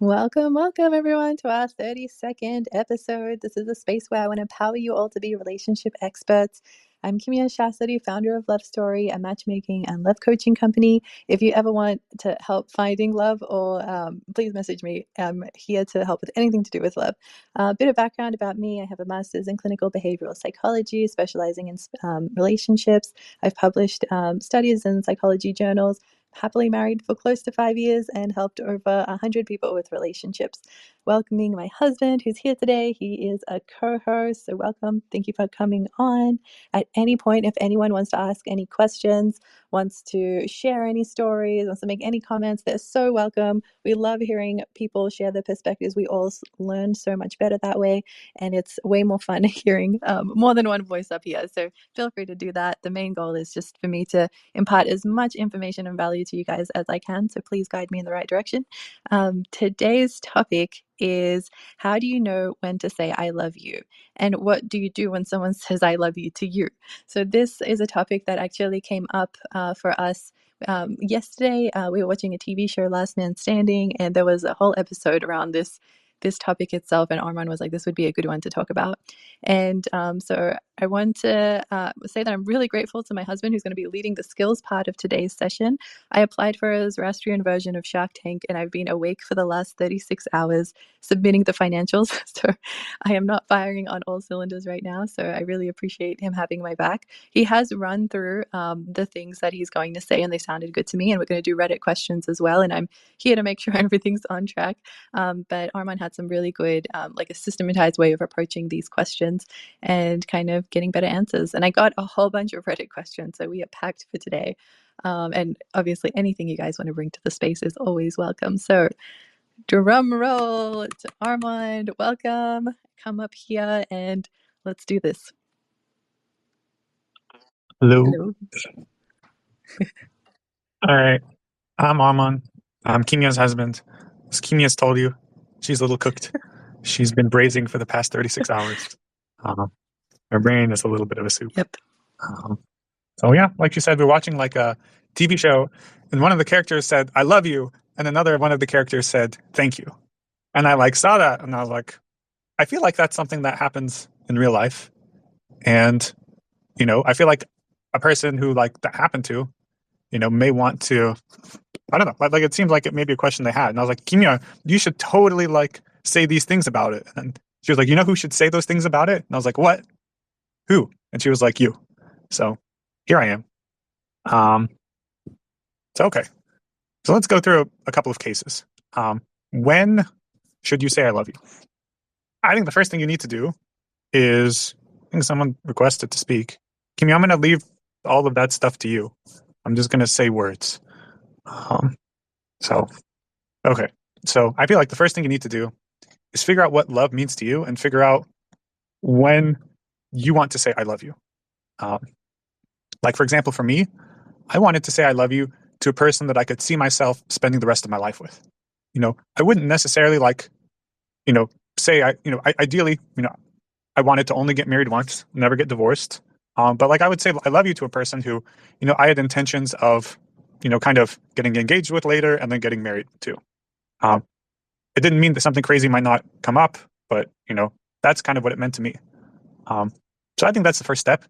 Welcome, welcome everyone to our 32nd episode. This is a space where I want to empower you all to be relationship experts. I'm Kimia Shastri, founder of Love Story, a matchmaking and love coaching company. If you ever want to help finding love, or please message me. I'm here to help with anything to do with love. A bit of background about me: I have a master's in clinical behavioral psychology, specializing in relationships. I've published studies in psychology journals. Happily married for close to 5 years and helped over 100 people with relationships. Welcoming my husband, who's here today. He is a co-host, so welcome. Thank you for coming on. At any point, if anyone wants to ask any questions, wants to share any stories, wants to make any comments, they're so welcome. We love hearing people share their perspectives. We all learn so much better that way, and it's way more fun hearing more than one voice up here. So feel free to do that. The main goal is just for me to impart as much information and value to you guys as I can. So please guide me in the right direction. Today's topic is, how do you know when to say I love you? And what do you do when someone says I love you to you? So this is a topic that actually came up for us yesterday. We were watching a TV show, Last Man Standing, and there was a whole episode around this topic itself, and Arman was like, this would be a good one to talk about. And so I want to say that I'm really grateful to my husband, who's going to be leading the skills part of today's session. I applied for a Zoroastrian version of Shark Tank, and I've been awake for the last 36 hours submitting the financials. So I am not firing on all cylinders right now. So I really appreciate him having my back. He has run through the things that he's going to say, and they sounded good to me. And we're going to do Reddit questions as well. And I'm here to make sure everything's on track. But Arman had some really good, like a systematized way of approaching these questions and kind of getting better answers. And I got a whole bunch of Reddit questions, so we are packed for today. And obviously anything you guys want to bring to the space is always welcome. So drum roll to Armand. Welcome. Come up here and let's do this. Hello. Hello. All right. I'm Arman. I'm Kimia's husband. As Kimia's told you, she's a little cooked. She's been braising for the past 36 hours. Her brain is a little bit of a soup. Yep. So yeah, like you said, we're watching like a TV show, and one of the characters said, "I love you," and another one of the characters said, "Thank you." And I like saw that, and I was like, I feel like that's something that happens in real life. And I feel like a person who like that happened to, may want to, I don't know, like it seems like it may be a question they had. And I was like, Kimia, you should totally like say these things about it. And she was like, you know who should say those things about it? And I was like, what? Who? And she was like, you. So here I am. So okay. So let's go through a couple of cases. When should you say I love you? I think the first thing you need to do is, I think someone requested to speak. Kimia, I'm going to leave all of that stuff to you. I'm just going to say words. Okay. So I feel like the first thing you need to do is figure out what love means to you and figure out when you want to say I love you. Like, for example, for me, I wanted to say I love you to a person that I could see myself spending the rest of my life with. I wouldn't necessarily like, say ideally, I wanted to only get married once, never get divorced. But like I would say I love you to a person who, I had intentions of, kind of getting engaged with later and then getting married to. It didn't mean that something crazy might not come up, but that's kind of what it meant to me. So I think that's the first step.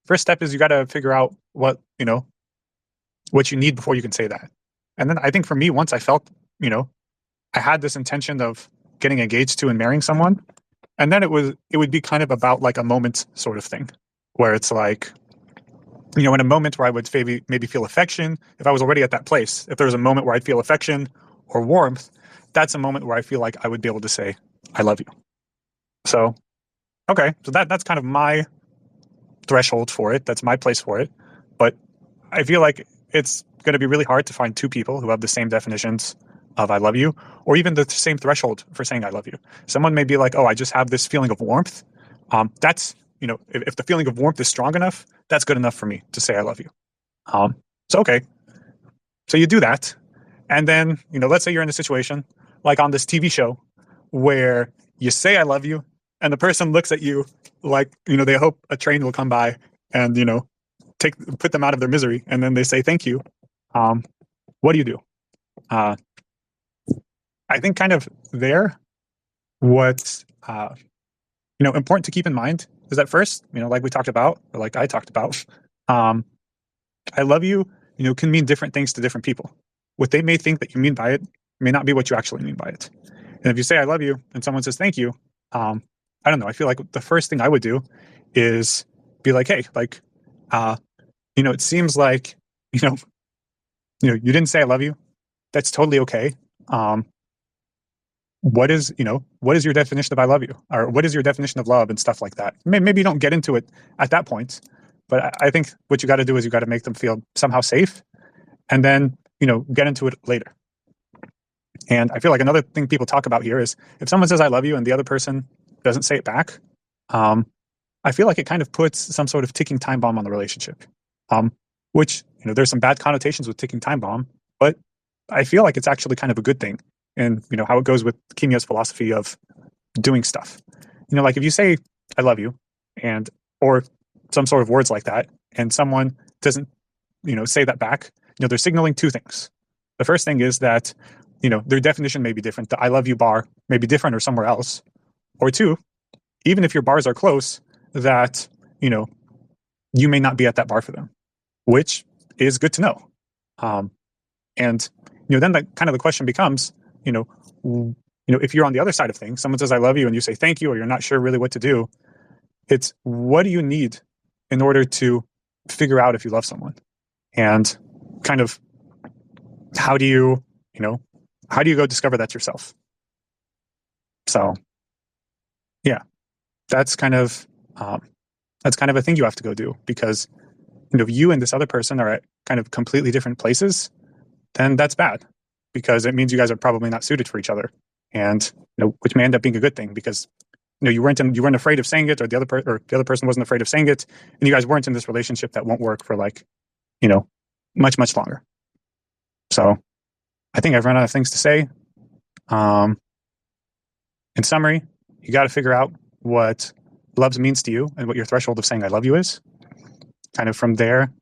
First step is you got to figure out what you need before you can say that. And then I think for me, once I felt, I had this intention of getting engaged to and marrying someone, and then it would be kind of about like a moment sort of thing, where it's like, in a moment where I would maybe feel affection, if I was already at that place, if there was a moment where I'd feel affection or warmth, that's a moment where I feel like I would be able to say, I love you. So, okay. So that's kind of my threshold for it. That's my place for it. But I feel like it's going to be really hard to find two people who have the same definitions of I love you, or even the same threshold for saying I love you. Someone may be like, oh, I just have this feeling of warmth. That's, if the feeling of warmth is strong enough, that's good enough for me to say I love you. So, okay. So you do that. And then, let's say you're in a situation like on this TV show where you say I love you and the person looks at you like, they hope a train will come by and, put them out of their misery. And then they say, thank you. What do you do? I think kind of there, what's important to keep in mind is that first, like we talked about, or like I talked about, um, I love you, can mean different things to different people. What they may think that you mean by it may not be what you actually mean by it. And if you say I love you and someone says thank you, I don't know. I feel like the first thing I would do is be like, hey, like, uh, it seems like, you know, you didn't say I love you. That's totally okay. Um, what is your definition of I love you, or what is your definition of love, and stuff like that. Maybe you don't get into it at that point, but I think what you got to do is you got to make them feel somehow safe, and then get into it later. And I feel like another thing people talk about here is if someone says I love you and the other person doesn't say it back, um, I feel like it kind of puts some sort of ticking time bomb on the relationship. Which there's some bad connotations with ticking time bomb, but I feel like it's actually kind of a good thing. And how it goes with Kimya's philosophy of doing stuff. Like if you say I love you, and or some sort of words like that, and someone doesn't say that back, they're signaling two things. The first thing is that their definition may be different. The I love you bar may be different or somewhere else. Or two, even if your bars are close, that you may not be at that bar for them, which is good to know. And then the question becomes, if you're on the other side of things, someone says I love you and you say thank you, or you're not sure really what to do, it's what do you need in order to figure out if you love someone, and kind of how do you go discover that yourself. So yeah, that's kind of a thing you have to go do, because if you and this other person are at kind of completely different places, then that's bad, because it means you guys are probably not suited for each other, and which may end up being a good thing, because you weren't afraid of saying it, or the other person wasn't afraid of saying it, and you guys weren't in this relationship that won't work for like much longer. So I think I've run out of things to say. In summary, you got to figure out what love means to you and what your threshold of saying I love you is. Kind of from there,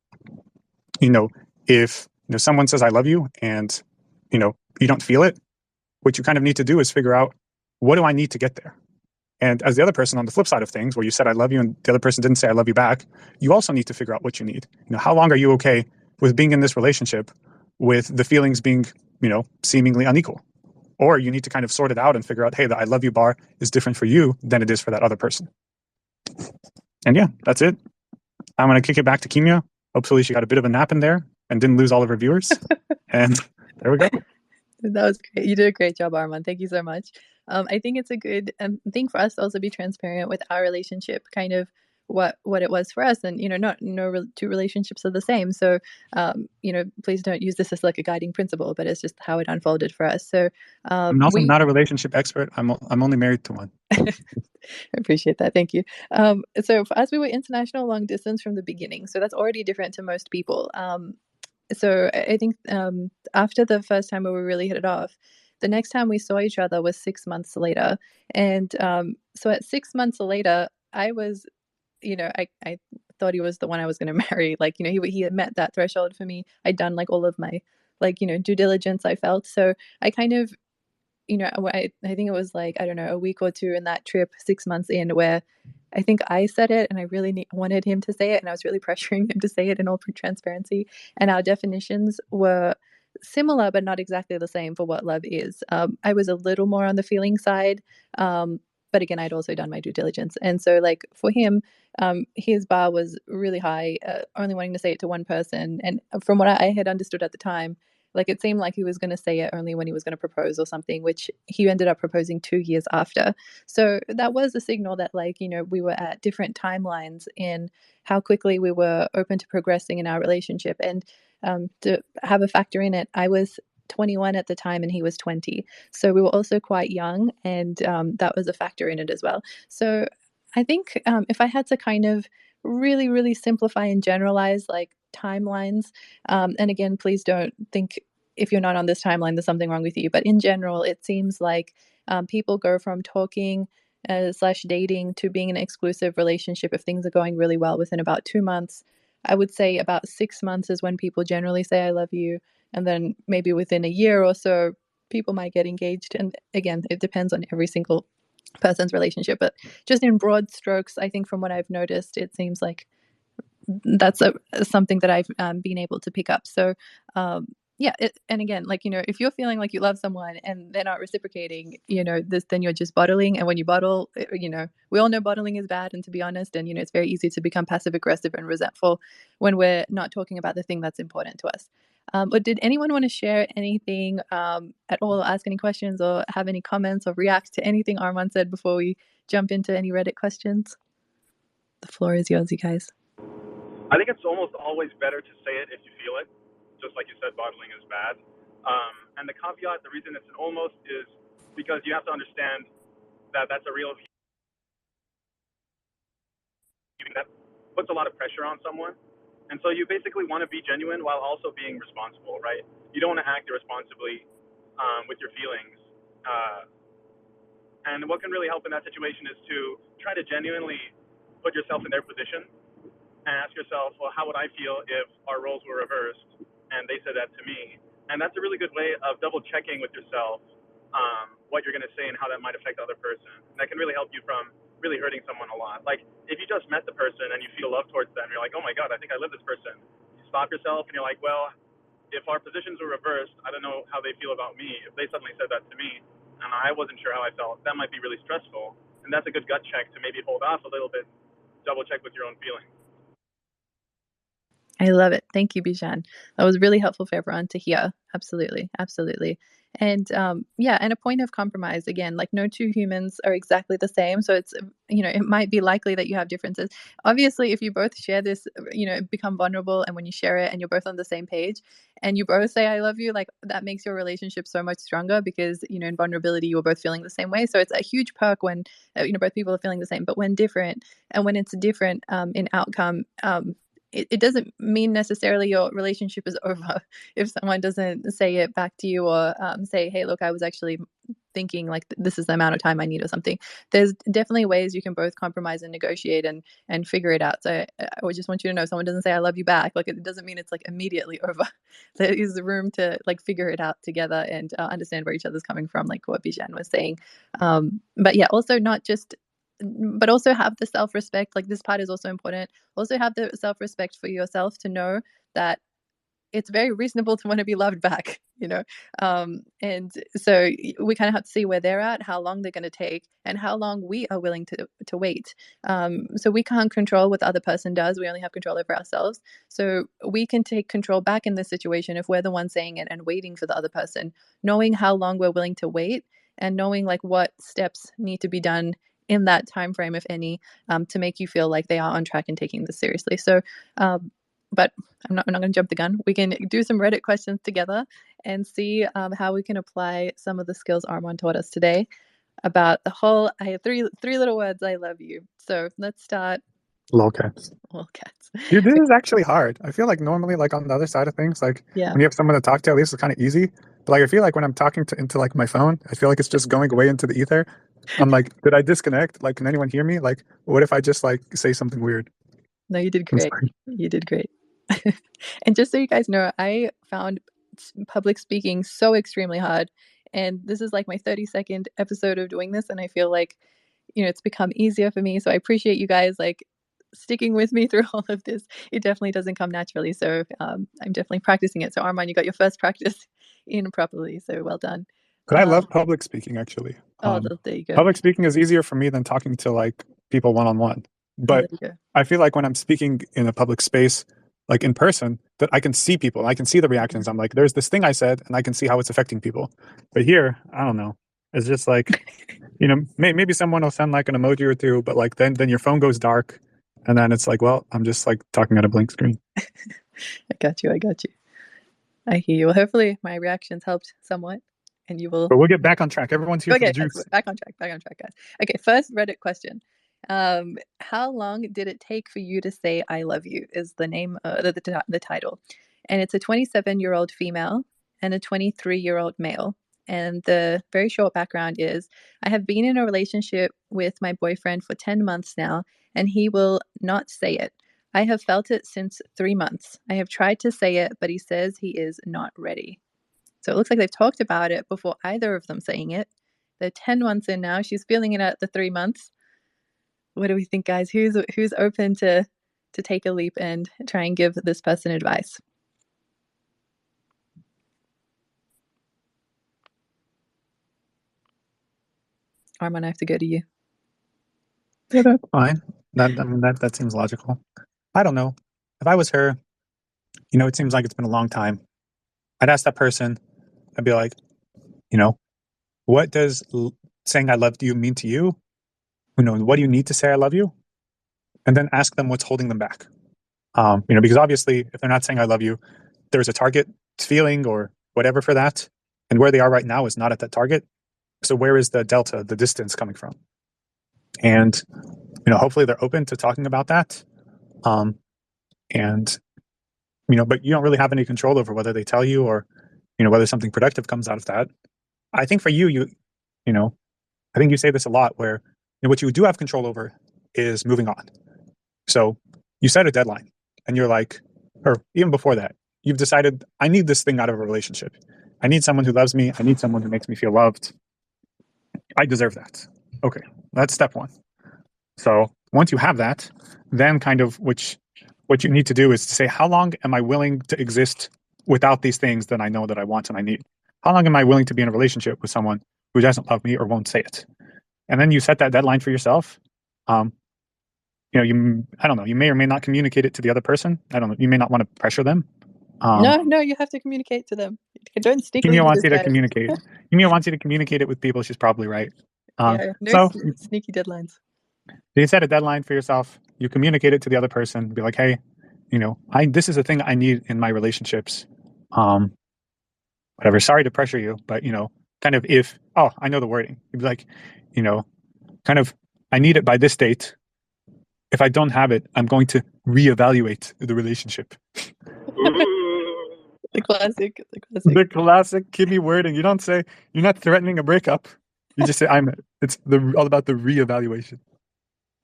if someone says I love you and you don't feel it, what you kind of need to do is figure out, what do I need to get there? And as the other person on the flip side of things, where you said I love you and the other person didn't say I love you back, you also need to figure out what you need. How long are you okay with being in this relationship with the feelings being seemingly unequal? Or you need to kind of sort it out and figure out, hey, the I love you bar is different for you than it is for that other person. And yeah, that's it. I'm going to kick it back to Kimia. Hopefully she got a bit of a nap in there and didn't lose all of her viewers. And there we go. That was great. You did a great job, Armand. Thank you so much. I think it's a good thing for us to also be transparent with our relationship, kind of what it was for us, and two relationships are the same. So please don't use this as like a guiding principle, but it's just how it unfolded for us. So I'm also not a relationship expert. I'm only married to one. I appreciate that. Thank you. So for us, we were international long distance from the beginning. So that's already different to most people. So I think after the first time where we really hit it off, the next time we saw each other was 6 months later. And so at 6 months later, I was, I thought he was the one I was going to marry. Like, he had met that threshold for me. I'd done like all of my due diligence, I felt. So I kind of, I think it was like, I don't know, a week or two in that trip, 6 months in, where I think I said it and I really wanted him to say it, and I was really pressuring him to say it in all transparency. And our definitions were similar, but not exactly the same for what love is. I was a little more on the feeling side. But again, I'd also done my due diligence. And so like for him, his bar was really high, only wanting to say it to one person. And from what I had understood at the time, like it seemed like he was going to say it only when he was going to propose or something, which he ended up proposing 2 years after. So that was a signal that we were at different timelines in how quickly we were open to progressing in our relationship. And to have a factor in it, I was 21 at the time and he was 20. So we were also quite young, and that was a factor in it as well. So I think if I had to kind of really, really simplify and generalize like timelines, and again, please don't think if you're not on this timeline, there's something wrong with you. But in general, it seems like people go from talking slash dating to being in an exclusive relationship if things are going really well within about 2 months. I would say about 6 months is when people generally say I love you. And then maybe within a year or so, people might get engaged. And again, it depends on every single person's relationship. But just in broad strokes, I think from what I've noticed, it seems like that's something that I've been able to pick up. So yeah, and again, like, if you're feeling like you love someone and they're not reciprocating, then you're just bottling. And when you bottle, we all know bottling is bad. And to be honest, and it's very easy to become passive aggressive and resentful when we're not talking about the thing that's important to us. But did anyone want to share anything at all, ask any questions or have any comments or react to anything Armand said before we jump into any Reddit questions? The floor is yours, you guys. I think it's almost always better to say it if you feel it. Just like you said, bottling is bad. And the caveat, the reason it's an almost is because you have to understand that that's a real feeling that puts a lot of pressure on someone. And so you basically want to be genuine while also being responsible, right? You don't want to act irresponsibly with your feelings. And what can really help in that situation is to try to genuinely put yourself in their position and ask yourself, well, how would I feel if our roles were reversed and they said that to me? And that's a really good way of double checking with yourself what you're going to say and how that might affect the other person. And that can really help you from really hurting someone a lot. Like if you just met the person and you feel love towards them, you're like, oh my God, I think I love this person. You stop yourself and you're like, well, if our positions were reversed, I don't know how they feel about me. If they suddenly said that to me and I wasn't sure how I felt, that might be really stressful. And that's a good gut check to maybe hold off a little bit, double check with your own feelings. I love it. Thank you, Bijan. That was really helpful for everyone to hear. Absolutely. Absolutely. And yeah, and a point of compromise, again, like no two humans are exactly the same. So it's, it might be likely that you have differences. Obviously, if you both share this, become vulnerable, and when you share it and you're both on the same page and you both say, I love you, like that makes your relationship so much stronger because, in vulnerability, you're both feeling the same way. So it's a huge perk when, both people are feeling the same. But when different, and when it's different in outcome, it doesn't mean necessarily your relationship is over if someone doesn't say it back to you or say, hey, look, I was actually thinking like this is the amount of time I need or something. There's definitely ways you can both compromise and negotiate and figure it out. So I just want you to know, someone doesn't say I love you back, like it doesn't mean it's like immediately over. There is room to like figure it out together and understand where each other's coming from, like what Bijan was saying. But yeah, also not just, but also have the self-respect. Like this part is also important. Also have the self-respect for yourself to know that it's very reasonable to want to be loved back, and so we kind of have to see where they're at, how long they're going to take, and how long we are willing to wait. So we can't control what the other person does. We only have control over ourselves. So we can take control back in this situation if we're the one saying it and waiting for the other person, knowing how long we're willing to wait and knowing like what steps need to be done in that time frame, if any, to make you feel like they are on track and taking this seriously. So but I'm not going to jump the gun. We can do some Reddit questions together and see how we can apply some of the skills Armand taught us today about the whole, I have three little words, I love you. So let's start. Lolcats. Lolcats. Dude, this is actually hard. I feel like normally, like on the other side of things, like Yeah. when you have someone to talk to, at least it's kind of easy. But like I feel like when I'm talking into like my phone, I feel like it's just going away into the ether. I'm like, did I disconnect? Like, can anyone hear me? Like, what if I just like say something weird? No, you did great. You did great. And just so you guys know, I found public speaking so extremely hard. And this is like my 32nd episode of doing this. And I feel like, it's become easier for me. So I appreciate you guys like sticking with me through all of this. It definitely doesn't come naturally. So I'm definitely practicing it. So Armand, you got your first practice in properly. So well done. But I love public speaking, actually. There you go. Public speaking is easier for me than talking to like people one-on-one. But I feel like when I'm speaking in a public space, like in person, that I can see people, I can see the reactions. I'm like, there's this thing I said, and I can see how it's affecting people. But here, I don't know. It's just like, maybe someone will send like an emoji or two, but like then your phone goes dark, and then it's like, well, I'm just like talking at a blank screen. I got you. I hear you. Well, hopefully my reactions helped somewhat, and you will. But we'll get back on track. Everyone's here for the juice. Back on track, guys. Okay, first Reddit question. How long did it take for you to say I love you is the name, the title. And it's a 27-year-old female and a 23-year-old male. And the very short background is I have been in a relationship with my boyfriend for 10 months now, and he will not say it. I have felt it since 3 months. I have tried to say it, but he says he is not ready. So it looks like they've talked about it before either of them saying it. They're 10 months in now. She's feeling it at the 3 months. What do we think, guys? Who's open to take a leap and try and give this person advice? Armand, I have to go to you. Yeah, that's fine. That seems logical. I don't know. If I was her, it seems like it's been a long time. I'd ask that person, I'd be like, what does saying I love you mean to you? What do you need to say I love you? And then ask them what's holding them back. Because obviously if they're not saying I love you, there's a target feeling or whatever for that. And where they are right now is not at that target. So where is the delta, the distance coming from? And, hopefully they're open to talking about that. And, but you don't really have any control over whether they tell you or, whether something productive comes out of that. I think for you, I think you say this a lot where what you do have control over is moving on. So you set a deadline and you're like, or even before that, you've decided, I need this thing out of a relationship. I need someone who loves me. I need someone who makes me feel loved. I deserve that. Okay, that's step one. So once you have that, then kind of what you need to do is to say, how long am I willing to exist without these things that I know that I want and I need? How long am I willing to be in a relationship with someone who doesn't love me or won't say it? And then you set that deadline for yourself. I don't know, you may or may not communicate it to the other person. I don't know, you may not want to pressure them. No, you have to communicate to them. Don't sneakily Kimia wants you to communicate. Kimia wants you to communicate it with people. She's probably right. Sneaky deadlines. You set a deadline for yourself. You communicate it to the other person. Be like, hey, this is a thing I need in my relationships. Whatever. Sorry to pressure you, but kind of I know the wording. You'd be like, kind of, I need it by this date. If I don't have it, I'm going to reevaluate the relationship. The classic. The classic Kimmy wording. You don't say, you're not threatening a breakup. You just say, it's all about the reevaluation.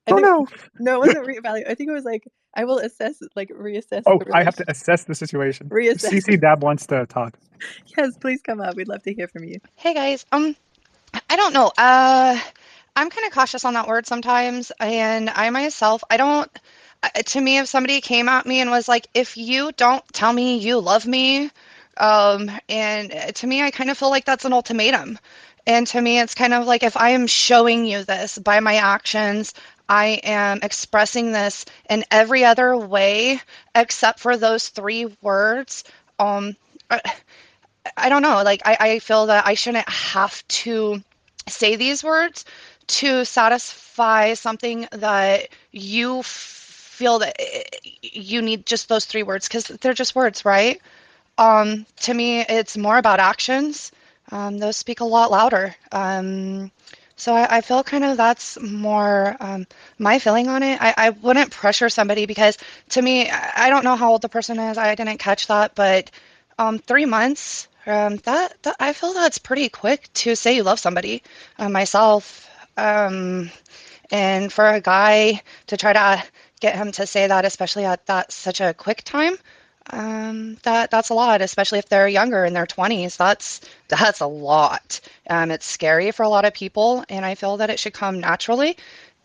No, it wasn't reevaluate. I think it was like, I will assess, reassess. Oh, I have to assess the situation. Reassess. CC Dab wants to talk. Yes, please come up. We'd love to hear from you. Hey guys. I don't know. I'm kind of cautious on that word sometimes, and I myself, to me, if somebody came at me and was like, if you don't tell me you love me, and to me, I kind of feel like that's an ultimatum. And to me, it's kind of like, if I am showing you this by my actions, I am expressing this in every other way except for those 3 words. I don't know. I feel that I shouldn't have to say these words to satisfy something that you feel that you need just those 3 words, because they're just words, right? To me, it's more about actions. Those speak a lot louder. So I feel kind of that's more my feeling on it. I wouldn't pressure somebody, because to me, I don't know how old the person is. I didn't catch that, but 3 months, that I feel that's pretty quick to say you love somebody. Myself, and for a guy to try to get him to say that, especially at that such a quick time, that's a lot, especially if they're younger in their 20s. That's a lot. It's scary for a lot of people, and I feel that it should come naturally,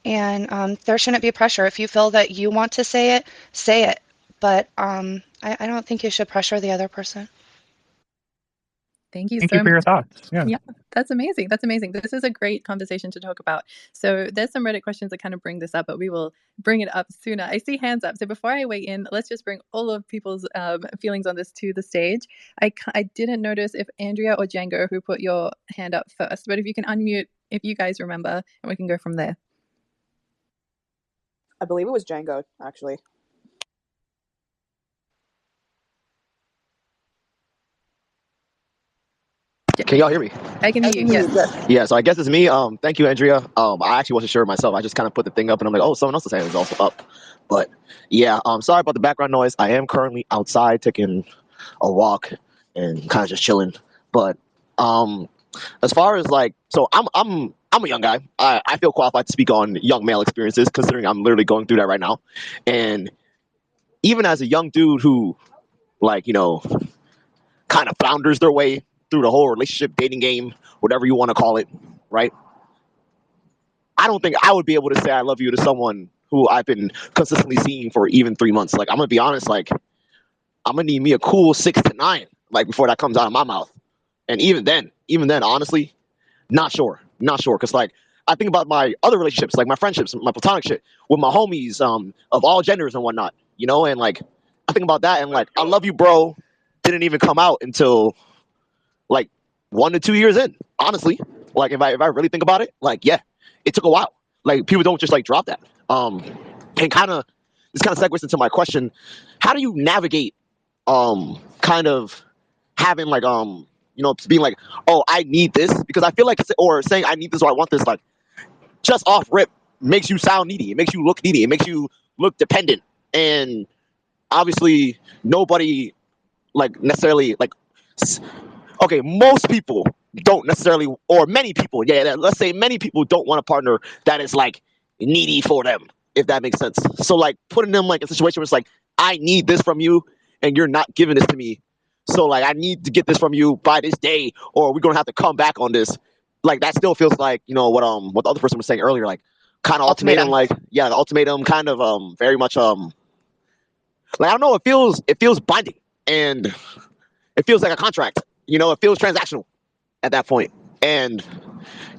and there shouldn't be pressure. If you feel that you want to say it, say it. But I don't think you should pressure the other person. Thank you for your thoughts. Yeah, that's amazing. This is a great conversation to talk about. So there's some Reddit questions that kind of bring this up, but we will bring it up sooner. I see hands up. So before I weigh in, let's just bring all of people's feelings on this to the stage. I didn't notice if Andrea or Django who put your hand up first, but if you can unmute, if you guys remember, and we can go from there. I believe it was Django, actually. Can y'all hear me? I can hear you. Yes. Yeah, so I guess it's me. Thank you, Andrea. I actually wasn't sure myself. I just kind of put the thing up and I'm like, oh, someone else's hand is also up. But yeah, sorry about the background noise. I am currently outside taking a walk and kind of just chilling. But as far as so I'm a young guy. I feel qualified to speak on young male experiences, considering I'm literally going through that right now. And even as a young dude who kind of flounders their way through the whole relationship, dating game, whatever you want to call it, right? I don't think I would be able to say I love you to someone who I've been consistently seeing for even 3 months. Like, I'm gonna be honest, like, I'm gonna need me a cool 6 to 9, like, before that comes out of my mouth. And even then, honestly, not sure, because like I think about my other relationships, like my friendships, my platonic shit with my homies, of all genders and whatnot, and like I think about that, and like I love you, bro, didn't even come out until like 1 to 2 years in. Honestly, like if I really think about it, like yeah, it took a while. Like people don't just like drop that. And this kind of segues into my question: how do you navigate kind of having like being like, oh, I need this, because I feel like or saying I need this or I want this, like just off rip makes you sound needy. It makes you look needy. It makes you look dependent. And obviously nobody like necessarily like okay, most people don't necessarily, or many people, yeah, let's say many people don't want a partner that is like needy for them, if that makes sense. So like putting them like in a situation where it's like, I need this from you and you're not giving this to me. So like I need to get this from you by this day, or we're gonna have to come back on this. Like that still feels like, what the other person was saying earlier, like kind of ultimatum, like yeah, the ultimatum kind of very much like I don't know, it feels binding, and it feels like a contract. It feels transactional at that point. And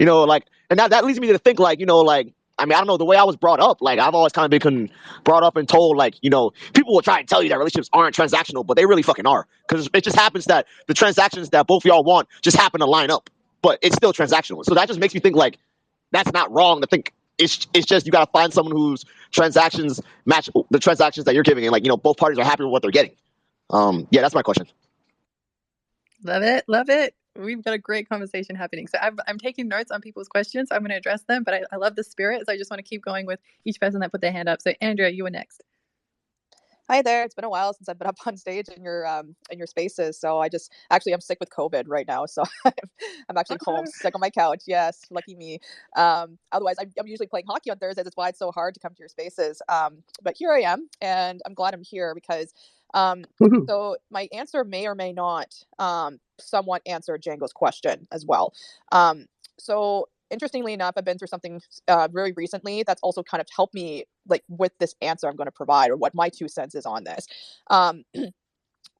like, and that leads me to think like, like, I mean, I don't know, the way I was brought up, like I've always kind of been brought up and told like, people will try and tell you that relationships aren't transactional, but they really fucking are, because it just happens that the transactions that both of y'all want just happen to line up, but it's still transactional. So that just makes me think like that's not wrong to think. It's just you got to find someone whose transactions match the transactions that you're giving, and like both parties are happy with what they're getting. Yeah, that's my question. Love it. Love it. We've got a great conversation happening. So I'm taking notes on people's questions. So I'm going to address them, but I love the spirit. So I just want to keep going with each person that put their hand up. So Andrea, you were next. Hi there. It's been a while since I've been up on stage in your spaces. So I'm sick with COVID right now. So I'm actually home, sick on my couch. Yes, lucky me. Otherwise, I'm usually playing hockey on Thursdays. That's why it's so hard to come to your spaces. But here I am, and I'm glad I'm here because so my answer may or may not somewhat answer Django's question as well. So interestingly enough, I've been through something very recently that's also kind of helped me like with this answer I'm going to provide, or what my 2 cents is on this.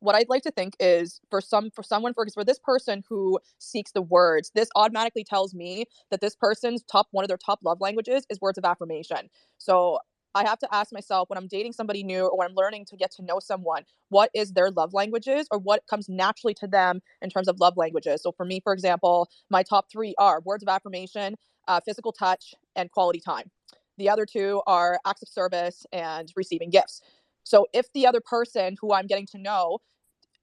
What I'd like to think is for this person who seeks the words, this automatically tells me that this person's one of their top love languages is words of affirmation. So I have to ask myself, when I'm dating somebody new or when I'm learning to get to know someone, what is their love languages, or what comes naturally to them in terms of love languages? So for me, for example, my top 3 are words of affirmation, physical touch, and quality time. The other 2 are acts of service and receiving gifts. So if the other person who I'm getting to know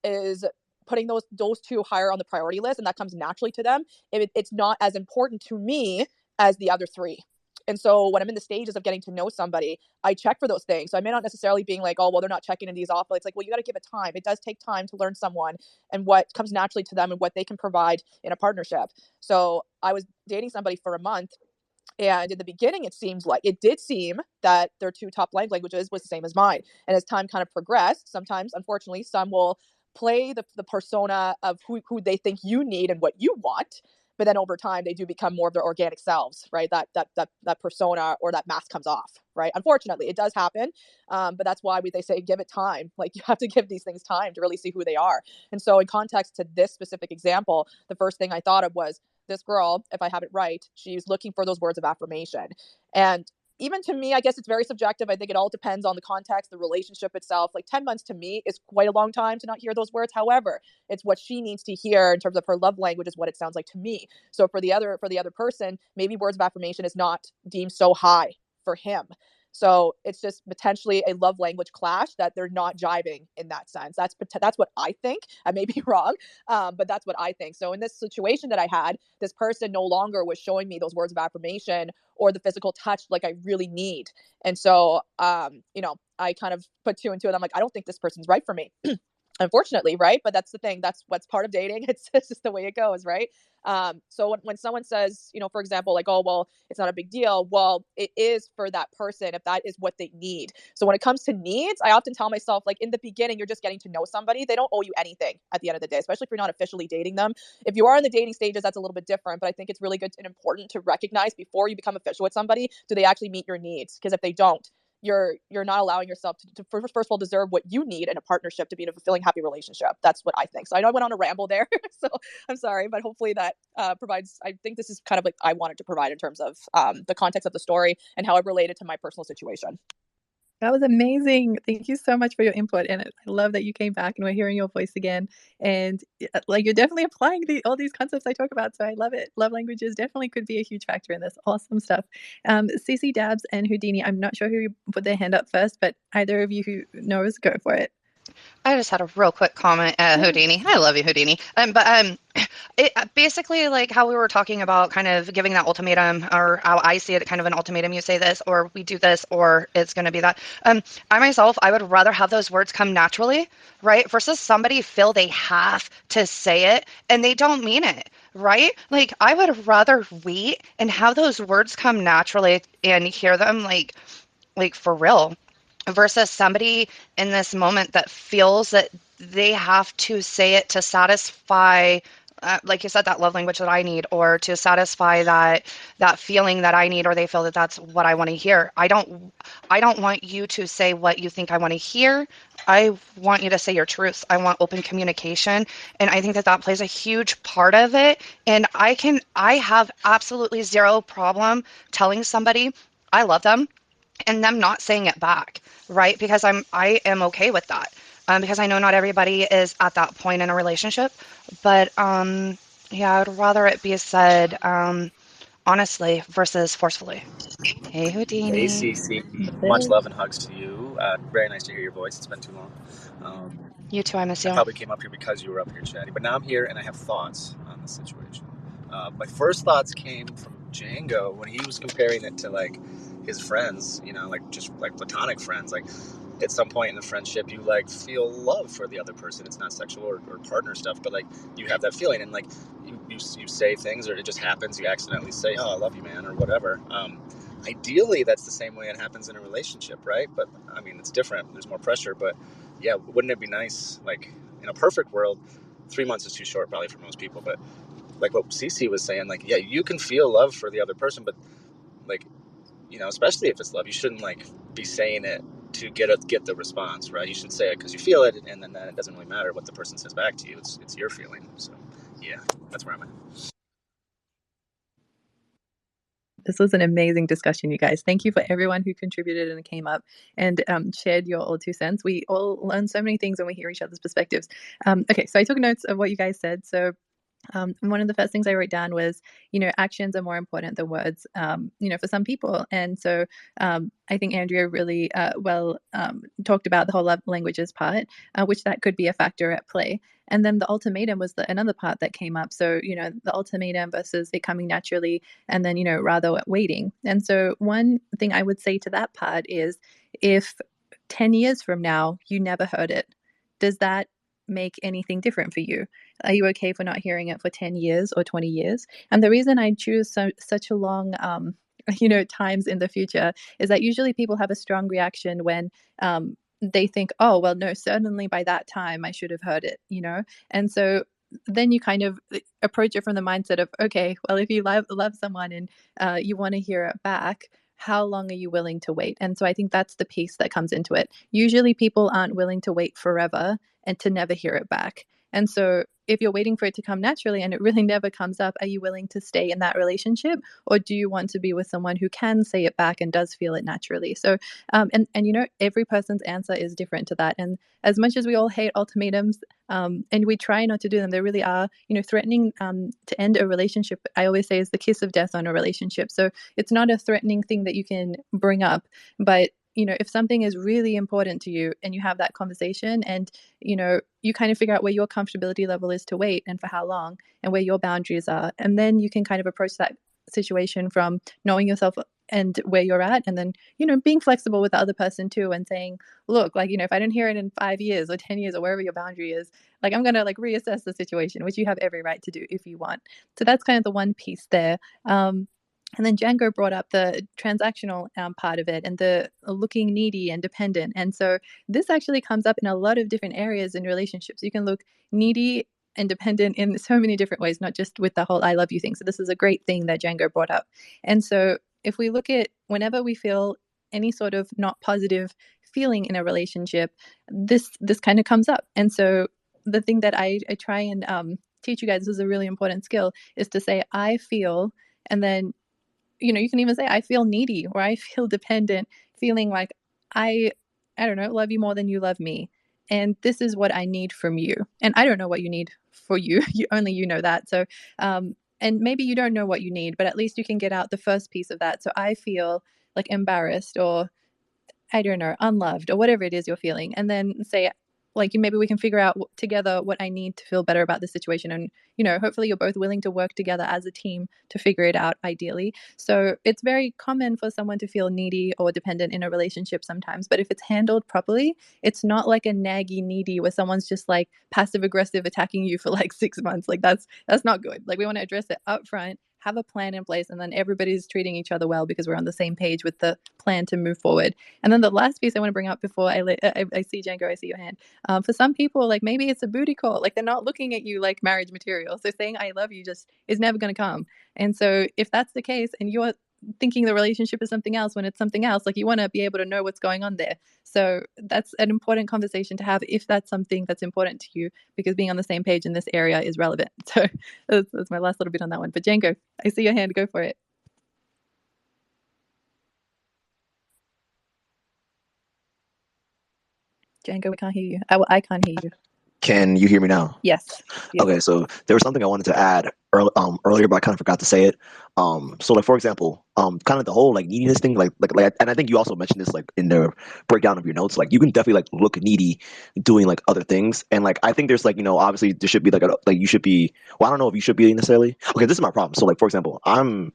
is putting those 2 higher on the priority list, and that comes naturally to them, it's not as important to me as the other 3. And so when I'm in the stages of getting to know somebody, I check for those things. So I may not necessarily being like, oh, well, they're not checking in these off. But it's like, well, you got to give it time. It does take time to learn someone and what comes naturally to them and what they can provide in a partnership. So I was dating somebody for a month. And in the beginning, it did seem that their 2 top languages was the same as mine. And as time kind of progressed, sometimes, unfortunately, some will play the persona of who they think you need and what you want. But then over time, they do become more of their organic selves, right? That persona or that mask comes off, right? Unfortunately, it does happen. But that's why they say give it time. Like you have to give these things time to really see who they are. And so in context to this specific example, the first thing I thought of was this girl, if I have it right, she's looking for those words of affirmation. And even to me, I guess it's very subjective. I think it all depends on the context, the relationship itself. Like 10 months to me is quite a long time to not hear those words. However, it's what she needs to hear in terms of her love language is what it sounds like to me. So for the other person, maybe words of affirmation is not deemed so high for him. So it's just potentially a love language clash that they're not jiving in that sense. That's what I think. I may be wrong, but that's what I think. So in this situation that I had, this person no longer was showing me those words of affirmation or the physical touch like I really need. And so, I kind of put 2 and 2, and I'm like, I don't think this person's right for me. unfortunately, right? But that's the thing. That's what's part of dating. It's just the way it goes, right? So when someone says, for example, like, oh, well, it's not a big deal. Well, it is for that person if that is what they need. So when it comes to needs, I often tell myself, like, in the beginning, you're just getting to know somebody. They don't owe you anything at the end of the day, especially if you're not officially dating them. If you are in the dating stages, that's a little bit different. But I think it's really good and important to recognize before you become official with somebody, do they actually meet your needs? Because if they don't, you're not allowing yourself to first of all deserve what you need in a partnership to be in a fulfilling, happy relationship. That's what I think. So I know I went on a ramble there, so I'm sorry, but hopefully that provides. I think this is kind of like I wanted to provide in terms of the context of the story and how it related to my personal situation. That was amazing. Thank you so much for your input. And I love that you came back and we're hearing your voice again. And like, you're definitely applying all these concepts I talk about. So I love it. Love languages definitely could be a huge factor in this. Awesome stuff. Cece, Dabs, and Houdini, I'm not sure who put their hand up first, but either of you who knows, go for it. I just had a real quick comment, Houdini. I love you, Houdini. But it basically, like how we were talking about kind of giving that ultimatum, or how I see it, kind of an ultimatum. You say this, or we do this, or it's going to be that. I myself, I would rather have those words come naturally, right? Versus somebody feel they have to say it and they don't mean it, right? Like, I would rather wait and have those words come naturally and hear them like for real, versus somebody in this moment that feels that they have to say it to satisfy, like you said, that love language that I need, or to satisfy that feeling that I need, or they feel that that's what I want to hear. I don't want you to say what you think I want to hear. I want you to say your truth. I want open communication, and I think that plays a huge part of it. And I have absolutely zero problem telling somebody I love them and them not saying it back, right? Because I am okay with that, because I know not everybody is at that point in a relationship, but yeah, I'd rather it be said honestly versus forcefully. Hey, Hey, Houdini. CC. Much love and hugs to you. Very nice to hear your voice. It's been too long. You too, I miss I you. probably came up here because you were up here chatting, but now I'm here and I have thoughts on the situation. My first thoughts came from Django when he was comparing it to like his friends, like just like platonic friends. Like at some point in the friendship, you like feel love for the other person. It's not sexual or partner stuff, but like you have that feeling, and like you say things, or it just happens. You accidentally say, "Oh, I love you, man," or whatever. Ideally, that's the same way it happens in a relationship, right? But I mean, it's different. There's more pressure, but yeah, wouldn't it be nice, like in a perfect world, 3 months is too short probably for most people, but like what Cece was saying, like, yeah, you can feel love for the other person, but like, especially if it's love, you shouldn't like be saying it to get the response, right? You should say it because you feel it, and then it doesn't really matter what the person says back to you. It's your feeling. So yeah, that's where I'm at. This was an amazing discussion, you guys. Thank you for everyone who contributed and came up and shared your all 2 cents. We all learn so many things when we hear each other's perspectives. Okay, so I took notes of what you guys said. So one of the first things I wrote down was, actions are more important than words, for some people. And so I think Andrea really well talked about the whole love languages part, which that could be a factor at play. And then the ultimatum was another part that came up. So, the ultimatum versus it coming naturally, and then, rather waiting. And so one thing I would say to that part is, if 10 years from now you never heard it, does that make anything different for you? Are you okay for not hearing it for 10 years or 20 years? And the reason I choose such a long times in the future is that usually people have a strong reaction when they think, oh, well, no, certainly by that time I should have heard it, and so then you kind of approach it from the mindset of, okay, well, if you love someone and you want to hear it back, how long are you willing to wait? And so I think that's the piece that comes into it. Usually people aren't willing to wait forever and to never hear it back. And so if you're waiting for it to come naturally and it really never comes up, are you willing to stay in that relationship? Or do you want to be with someone who can say it back and does feel it naturally? So, and every person's answer is different to that. And as much as we all hate ultimatums, and we try not to do them, they really are, threatening to end a relationship, I always say, is the kiss of death on a relationship. So it's not a threatening thing that you can bring up, but if something is really important to you and you have that conversation and, you kind of figure out where your comfortability level is to wait and for how long and where your boundaries are. And then you can kind of approach that situation from knowing yourself and where you're at, and then, you know, being flexible with the other person too, and saying, look, like, you know, if I didn't hear it in 5 years or 10 years or wherever your boundary is, like, I'm gonna like reassess the situation, which you have every right to do if you want. So that's kind of the one piece there. And then Django brought up the transactional part of it, and the looking needy and dependent. And so this actually comes up in a lot of different areas in relationships. You can look needy and dependent in so many different ways, not just with the whole I love you thing. So this is a great thing that Django brought up. And so if we look at whenever we feel any sort of not positive feeling in a relationship, this kind of comes up. And so the thing that I try and teach you guys, this is a really important skill, is to say I feel, and then, you know, you can even say I feel needy or I feel dependent, feeling like I don't know, love you more than you love me. And this is what I need from you. And I don't know what you need for you. Only you know that. So, and maybe you don't know what you need, but at least you can get out the first piece of that. So I feel like embarrassed, or I don't know, unloved, or whatever it is you're feeling. And then say, like, maybe we can figure out together what I need to feel better about the situation. And, you know, hopefully you're both willing to work together as a team to figure it out, ideally. So it's very common for someone to feel needy or dependent in a relationship sometimes. But if it's handled properly, it's not like a naggy needy where someone's just like passive aggressive attacking you for like 6 months. Like that's not good. Like, we want to address it up front, have a plan in place, and then everybody's treating each other well because we're on the same page with the plan to move forward. And then the last piece I want to bring up before I see Django, I see your hand. For some people, like, maybe it's a booty call. Like, they're not looking at you like marriage material. So saying I love you just is never going to come. And so if that's the case and you're thinking the relationship is something else when it's something else, like, you want to be able to know what's going on there. So that's an important conversation to have if that's something that's important to you, because being on the same page in this area is relevant. So that's my last little bit on that one. But Django, I see your hand. Go for it. Django, we can't hear you. I can't hear you. Can you hear me now? Yes. Okay, so there was something I wanted to add earlier, but I kind of forgot to say it. So like, for example, kind of the whole like neediness thing, like, and I think you also mentioned this like in the breakdown of your notes. Like, you can definitely like look needy doing like other things, and like I think there's like, you know, obviously there should be like you should be. Well, I don't know if you should be necessarily. Okay, this is my problem. So like, for example, I'm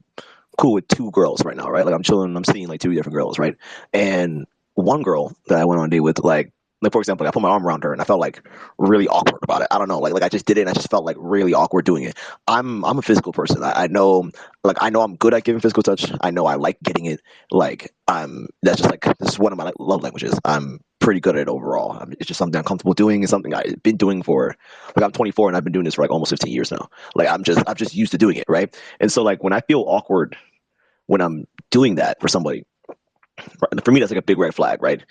cool with 2 girls right now, right? Like, I'm chilling, I'm seeing like 2 different girls, right? And one girl that I went on a date with, like for example, I put my arm around her and I felt like really awkward about it. I don't know, like I just did it and I just felt like really awkward doing it. I'm a physical person. I know, like, I know I'm good at giving physical touch. I know I like getting it. Like, that's just like, this is one of my love languages. I'm pretty good at it overall. It's just something I'm comfortable doing. It's something I've been doing for, like, I'm 24 and I've been doing this for like almost 15 years now. Like, I'm just used to doing it, right? And so like when I feel awkward when I'm doing that for somebody, for me that's like a big red flag, right?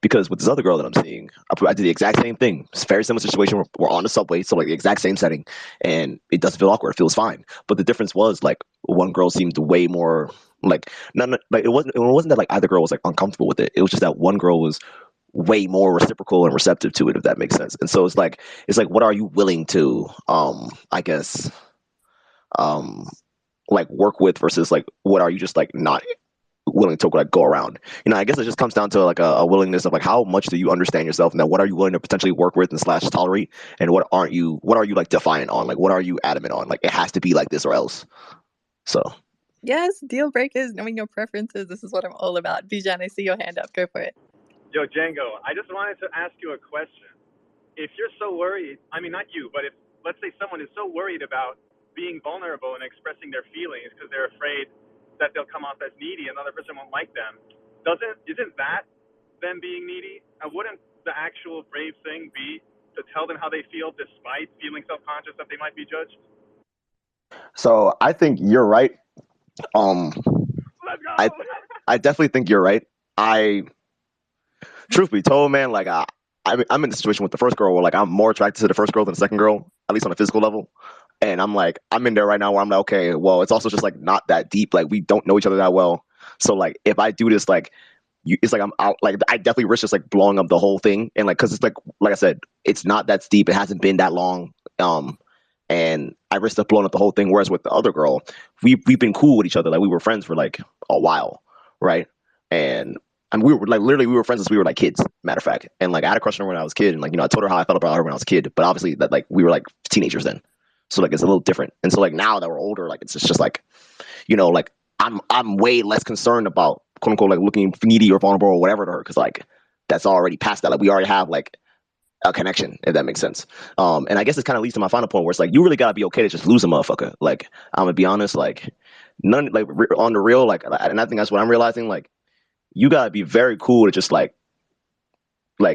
Because with this other girl that I'm seeing, I did the exact same thing. It's a very similar situation. We're on the subway, so like the exact same setting, and it doesn't feel awkward. It feels fine. But the difference was like one girl seemed way more like like it wasn't that like either girl was like uncomfortable with it. It was just that one girl was way more reciprocal and receptive to it, if that makes sense. And so it's like what are you willing to I guess like work with versus like what are you just like not willing to like go around. You know, I guess it just comes down to like a willingness of like how much do you understand yourself, and then what are you willing to potentially work with and slash tolerate, and what are you like defiant on, like what are you adamant on, like it has to be like this or else. So yes, deal breakers, knowing your preferences. This is what I'm all about. Bijan, I see your hand up. Go for it. Yo, Django, I just wanted to ask you a question. If you're so worried, I mean, not you, but if, let's say someone is so worried about being vulnerable and expressing their feelings because they're afraid that they'll come off as needy and the other person won't like them, isn't that them being needy? And wouldn't the actual brave thing be to tell them how they feel despite feeling self-conscious that they might be judged? So I think you're right. Let's go. I definitely think you're right. Truth be told, man, like I'm in the situation with the first girl where like I'm more attracted to the first girl than the second girl, at least on a physical level. And I'm in there right now where I'm like, okay, well, it's also just like not that deep. Like we don't know each other that well. So like if I do this, like it's like I'm out. Like I definitely risk just like blowing up the whole thing. And like, cause it's like I said, it's not that deep. It hasn't been that long. And I risked up blowing up the whole thing. Whereas with the other girl, we've been cool with each other. Like we were friends for like a while, right? And we were like literally we were friends since we were like kids, matter of fact. And like I had a crush on her when I was a kid, and like, you know, I told her how I felt about her when I was a kid. But obviously that like we were like teenagers then. So like it's a little different. And so like now that we're older, like it's just like, you know, like I'm way less concerned about quote unquote like looking needy or vulnerable or whatever to her, because like that's already past that. Like we already have like a connection, if that makes sense. And I guess it kind of leads to my final point, where it's like you really gotta be okay to just lose a motherfucker. Like I'm gonna be honest, like none like on the real, like, and I think that's what I'm realizing. Like you gotta be very cool to just like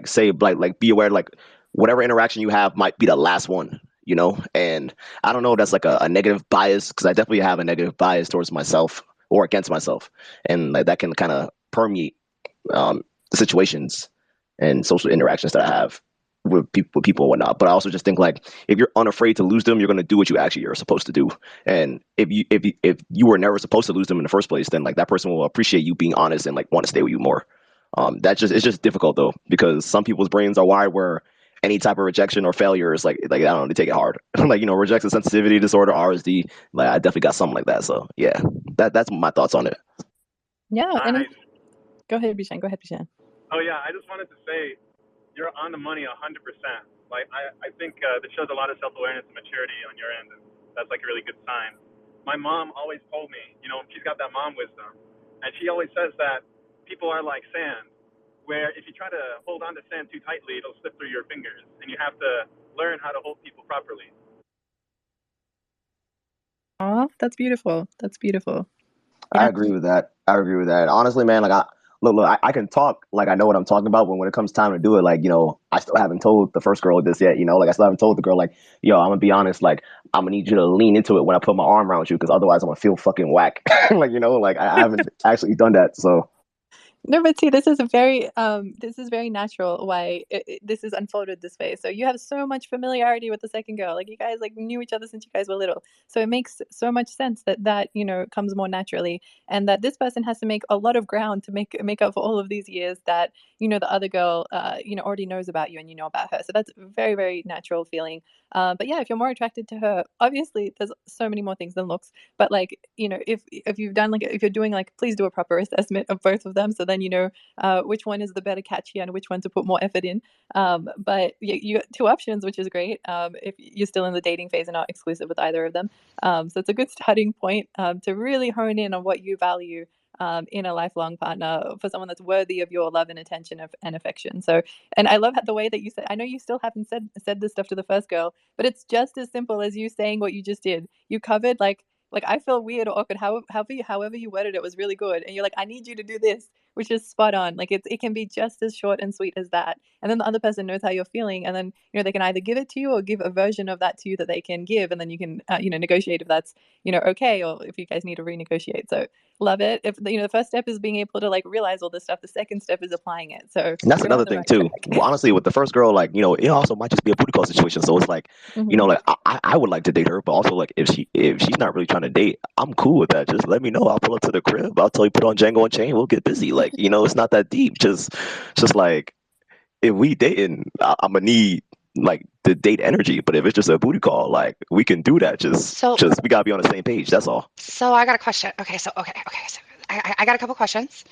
say like be aware like whatever interaction you have might be the last one, you know. And I don't know if that's like a negative bias, because I definitely have a negative bias towards myself or against myself, and like that can kind of permeate the situations and social interactions that I have with people and whatnot. But I also just think like if you're unafraid to lose them, you're gonna do what you actually are supposed to do. And if you were never supposed to lose them in the first place, then like that person will appreciate you being honest and like want to stay with you more. It's just difficult though, because some people's brains are wired where any type of rejection or failure is like I don't know, they take it hard. Like, you know, rejection sensitivity disorder, RSD. Like I definitely got something like that. So yeah, that's my thoughts on it. Yeah. And Nice. go ahead, Bishan. Go ahead, Bishan. Oh yeah, I just wanted to say you're on the money 100%. Like I think that shows a lot of self-awareness and maturity on your end, and that's like a really good sign. My mom always told me, you know, she's got that mom wisdom, and she always says that people are like sand, where if you try to hold on to sand too tightly, it'll slip through your fingers, and you have to learn how to hold people properly. Oh, that's beautiful. That's beautiful. I agree with that. Honestly, man, like I can talk like I know what I'm talking about, but when it comes time to do it, like, you know, I still haven't told the first girl this yet, you know, like I still haven't told the girl like, yo, I'm gonna be honest, like I'm gonna need you to lean into it when I put my arm around you, because otherwise I'm gonna feel fucking whack. Like, you know, like I haven't actually done that. So No, but see, this is very natural why this is unfolded this way. So you have so much familiarity with the second girl, like you guys like knew each other since you guys were little. So it makes so much sense that you know comes more naturally, and that this person has to make a lot of ground to make up for all of these years that you know the other girl you know already knows about you and you know about her. So that's a very very natural feeling. But yeah, if you're more attracted to her, obviously there's so many more things than looks. But like you know, if you've done like if you're doing like, please do a proper assessment of both of them, so then you know which one is the better catch here and which one to put more effort in. But you got two options, which is great. If you're still in the dating phase and not exclusive with either of them, so it's a good starting point to really hone in on what you value. In a lifelong partner, for someone that's worthy of your love and attention and affection. So, and I love the way that you said. I know you still haven't said this stuff to the first girl, but it's just as simple as you saying what you just did. You covered like I feel weird or awkward. However you worded it was really good, and you're like, I need you to do this, which is spot on. Like it can be just as short and sweet as that, and then the other person knows how you're feeling, and then you know they can either give it to you or give a version of that to you that they can give, and then you can you know negotiate if that's you know okay, or if you guys need to renegotiate. So love it. If you know the first step is being able to like realize all this stuff, the second step is applying it. So and that's you're on another the thing right too. track. Well, honestly, with the first girl, like, you know, it also might just be a booty call situation. So it's like, you know, like I would like to date her, but also like if she's not really trying to date, I'm cool with that. Just let me know. I'll pull up to the crib. I'll tell you put on Django and Chain. We'll get busy. Like, you know, it's not that deep. Just like if we dating, I'm gonna need like the date energy. But if it's just a booty call, like we can do that. Just we gotta be on the same page. That's all. So I got a question. Okay, so So I got a couple questions.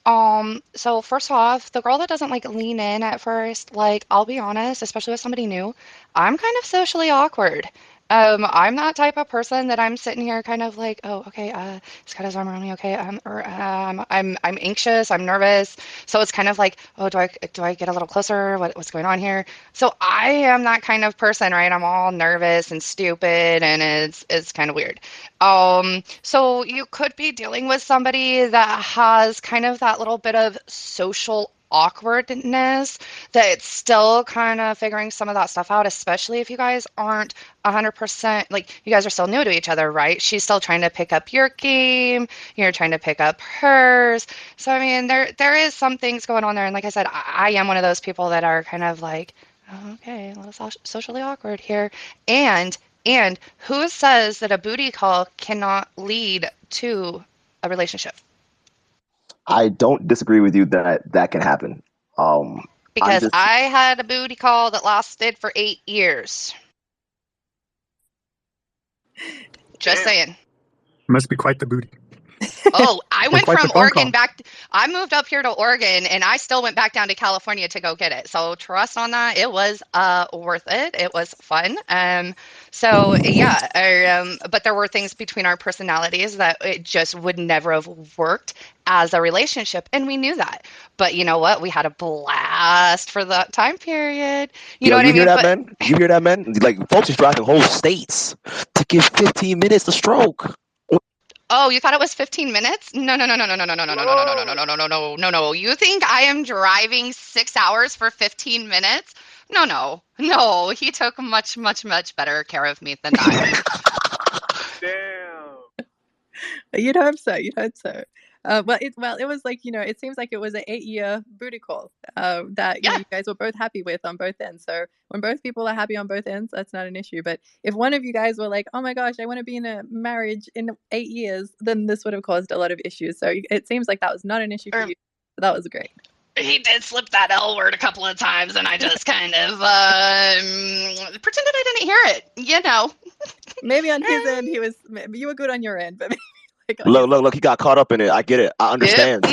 So first off, the girl that doesn't like lean in at first, like I'll be honest, especially with somebody new, I'm kind of socially awkward. I'm that type of person that I'm sitting here kind of like, oh, okay, he's got his arm around me, okay, I'm anxious, I'm nervous, so it's kind of like, oh, do I get a little closer? What's going on here? So I am that kind of person, right? I'm all nervous and stupid, and it's kind of weird. So you could be dealing with somebody that has kind of that little bit of social awkwardness that's still kind of figuring some of that stuff out, especially if you guys aren't 100% like you guys are still new to each other, right? She's still trying to pick up your game, you're trying to pick up hers. So I mean, there is some things going on there, and like I said, I am one of those people that are kind of like, oh, okay, a little socially awkward here, and who says that a booty call cannot lead to a relationship? I don't disagree with you that that can happen. Because I had a booty call that lasted for 8 years. Just saying. Must be quite the booty. Oh, I Or went quite the from phone Oregon call. back. I moved up here to Oregon, and I still went back down to California to go get it. So trust on that. It was worth it. It was fun. So yeah, but there were things between our personalities that it just would never have worked as a relationship, and we knew that. But you know what? We had a blast for that time period. You know Yo, what you I hear mean? that, But man? You hear that, man? Like, folks is driving whole states to give 15 minutes to stroke. oh, you thought it was 15 minutes? No, no, no, no, no, no, no, no, no, no, no, no, no, no, Whoa. no, no, no, no, no, no. You think I am driving 6 hours for 15 minutes? No, no, no. He took much, much, much better care of me than that. Damn. You'd hope so. You'd hope so. It was like, it seems like it was an 8-year booty call that Yeah. you guys were both happy with on both ends. So when both people are happy on both ends, that's not an issue. But if one of you guys were like, "Oh my gosh, I want to be in a marriage in 8 years," then this would have caused a lot of issues. So it seems like that was not an issue for Or you. So that was great. he did slip that L word a couple of times, and I just kind of pretended I didn't hear it. You know. Maybe on his end, you were good on your end, but maybe like on his. Look, he got caught up in it. I get it. I Yep. understand.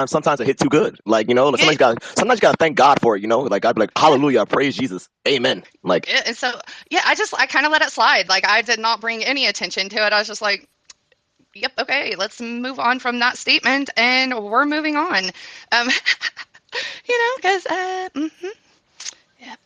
Sometimes it hit too good. Like, like, Yeah. sometimes you gotta thank God for it, Like, I'd be like, hallelujah, praise Jesus. Amen. Like, Yeah, and so yeah, I kind of let it slide. Like I did not bring any attention to it. I was just like, yep, okay, let's move on from that statement, and we're moving on. Um, because yep,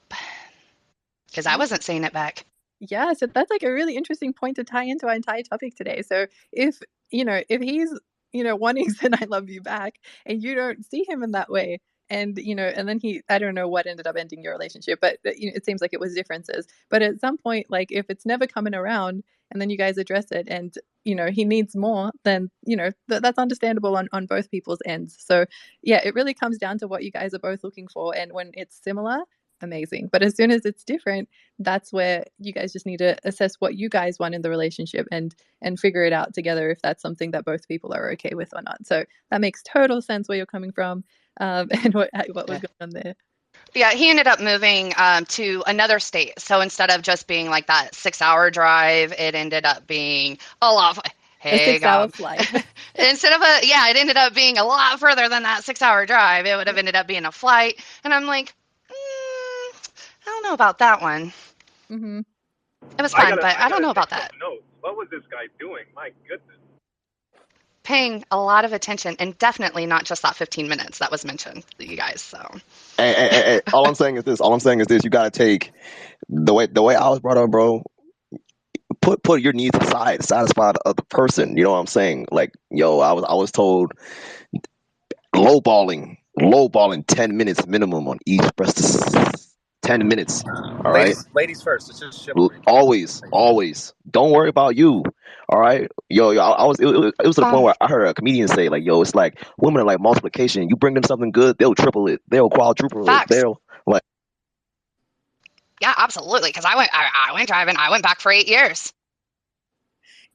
because I wasn't saying it back. Yeah, so that's like a really interesting point to tie into our entire topic today. So if he's wanting to I love you back, and you don't see him in that way, and and then I don't know what ended up ending your relationship, but it seems like it was differences. But at some point, like if it's never coming around, and then you guys address it, and he needs more, then that's understandable on both people's ends. So yeah, it really comes down to what you guys are both looking for, and when it's similar, amazing. But as soon as it's different, that's where you guys just need to assess what you guys want in the relationship, and figure it out together if that's something that both people are okay with or not. So that makes total sense where you're coming from, and what was going on there. Yeah, he ended up moving to another state. So instead of just being like that 6-hour drive, it ended up being a lot. A 6-hour flight. Instead of it ended up being a lot further than that 6-hour drive. It would have ended up being a flight, and I'm like, I don't know about that one. Mm-hmm. It was fun, but I don't know about that. Notes. What was this guy doing? My goodness. Paying a lot of attention, and definitely not just that 15 minutes that was mentioned, you guys. So, and all I'm saying is this: you gotta take the way I was brought up, bro. Put your needs aside, satisfy the other person. You know what I'm saying? Like, yo, I was told lowballing 10 minutes minimum on each breast. 10 minutes. All right. Ladies first. It's just chivalry. Always. Don't worry about you. All right. Yo, I was. It was to the point where I heard a comedian say, like, yo, it's like women are like multiplication. You bring them something good, they'll triple it. They'll quadruple facts. it. They'll like. Yeah, absolutely. Because I went driving. I went back for 8 years.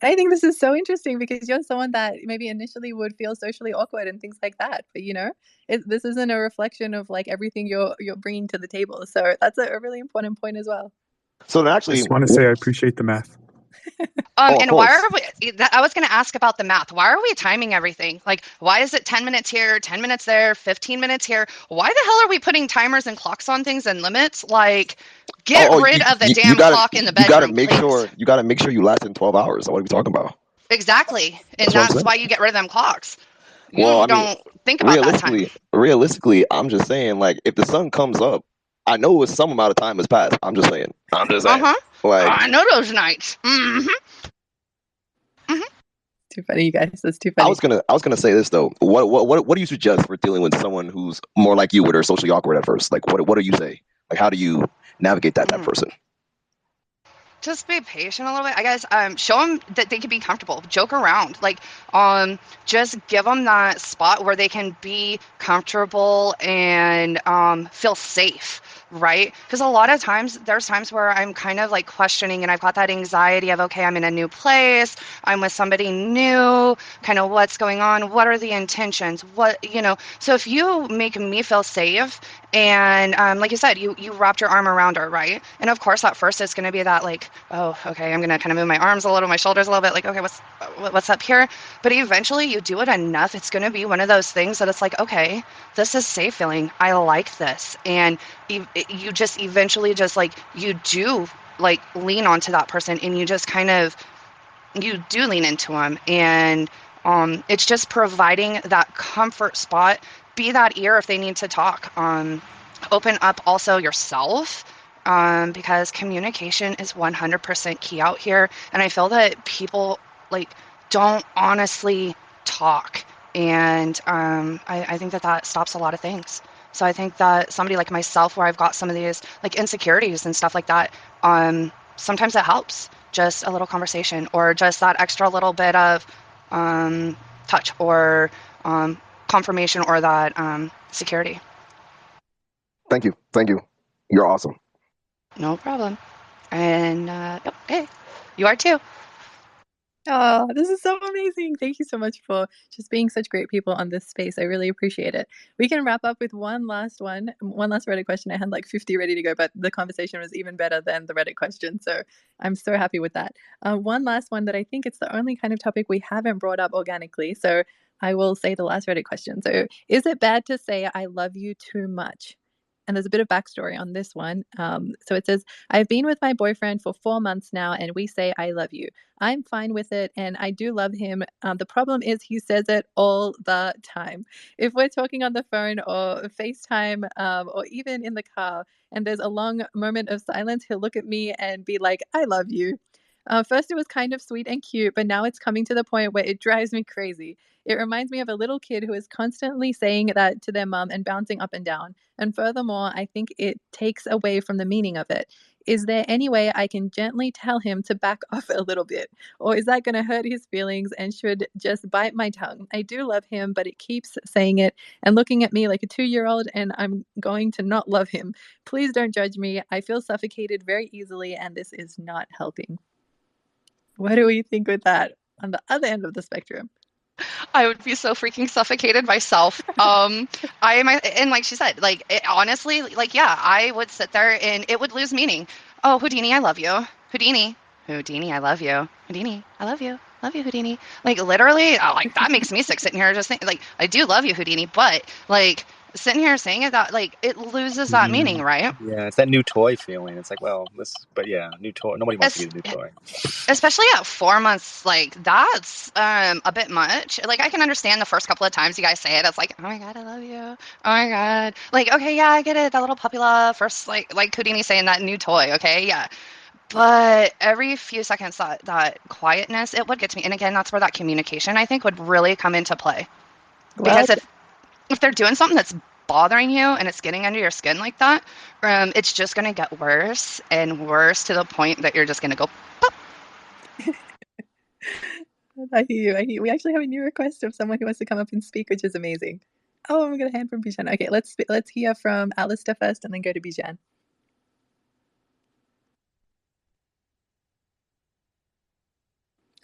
I think this is so interesting because you're someone that maybe initially would feel socially awkward and things like that, but this isn't a reflection of like everything you're bringing to the table. So that's a really important point as well. So then I actually, just want to say I appreciate the math. And why are we? I was going to ask about the math. Why are we timing everything? Like, why is it 10 minutes here, 10 minutes there, 15 minutes here? Why the hell are we putting timers and clocks on things and limits? Like, get rid of the damn clock in the bedroom. You gotta make sure you last in 12 hours. What are we talking about? Exactly, and that's why you get rid of them clocks. You don't think about that time. Realistically, I'm just saying, like, if the sun comes up, I know it's some amount of time has passed. I'm just saying. Like, I know those nights. Mm-hmm. Too funny, you guys. That's too funny. I was gonna say this though. What do you suggest for dealing with someone who's more like you, where they're socially awkward at first? Like, what do you say? Like, how do you navigate that person? Just be patient a little bit. I guess show them that they can be comfortable. Joke around. Like, just give them that spot where they can be comfortable and feel safe, right? Because a lot of times, there's times where I'm kind of like questioning, and I've got that anxiety of, okay, I'm in a new place, I'm with somebody new, kind of what's going on, what are the intentions, So if you make me feel safe, and like you said, you wrapped your arm around her, right? And of course, at first, it's going to be that like, oh, okay, I'm gonna kind of move my arms a little, my shoulders a little bit, like, okay, what's up here? But eventually you do it enough, it's gonna be one of those things that it's like, okay, this is safe feeling. I like this. And you just eventually just like, you do like lean onto that person, and you just kind of, you do lean into them. And it's just providing that comfort spot, be that ear if they need to talk. Open up also yourself, because communication is 100% key out here. And I feel that people like don't honestly talk. And I think that stops a lot of things. So I think that somebody like myself, where I've got some of these like insecurities and stuff like that, sometimes it helps just a little conversation, or just that extra little bit of touch, or confirmation, or that security. Thank you. Thank you. You're awesome. No problem. And hey, you are too. Oh, this is so amazing. Thank you so much for just being such great people on this space. I really appreciate it. We can wrap up with one last Reddit question. I had like 50 ready to go, but the conversation was even better than the Reddit question. So I'm so happy with that. One last one that I think it's the only kind of topic we haven't brought up organically. So I will say the last Reddit question. So is it bad to say I love you too much? And there's a bit of backstory on this one. So it says, I've been with my boyfriend for 4 months now, and we say I love you. I'm fine with it, and I do love him. The problem is he says it all the time. If we're talking on the phone or FaceTime, or even in the car, and there's a long moment of silence, he'll look at me and be like, I love you. First, it was kind of sweet and cute, but now it's coming to the point where it drives me crazy. It reminds me of a little kid who is constantly saying that to their mom and bouncing up and down. And furthermore, I think it takes away from the meaning of it. Is there any way I can gently tell him to back off a little bit? Or is that going to hurt his feelings and should just bite my tongue? I do love him, but it keeps saying it and looking at me like a 2-year-old, and I'm going to not love him. Please don't judge me. I feel suffocated very easily, and this is not helping. What do we think with that on the other end of the spectrum? I would be so freaking suffocated myself. And like she said, like honestly, like yeah, I would sit there and it would lose meaning. Oh, Houdini, I love you. Houdini, I love you. Houdini, I love you. Love you, Houdini. Like literally, like that makes me sick sitting here just thinking, like I do love you, Houdini, but like sitting here saying it, that like it loses that meaning, right? Yeah, it's that new toy feeling. It's like, well, but yeah, new toy. Nobody wants to get a new toy. Especially at 4 months, like that's a bit much. Like I can understand the first couple of times you guys say it, it's like, oh my god, I love you. Oh my god. Like, okay, yeah, I get it. That little puppy love. First, like Houdini saying that new toy, okay, yeah. But every few seconds, that quietness, it would get to me. And again, that's where that communication, I think, would really come into play. Because if they're doing something that's bothering you and it's getting under your skin like that, it's just going to get worse and worse to the point that you're just going to go, pop. I hear you. We actually have a new request of someone who wants to come up and speak, which is amazing. Oh, I'm going to hand from Bijan. Okay, let's hear from Alistair first and then go to Bijan.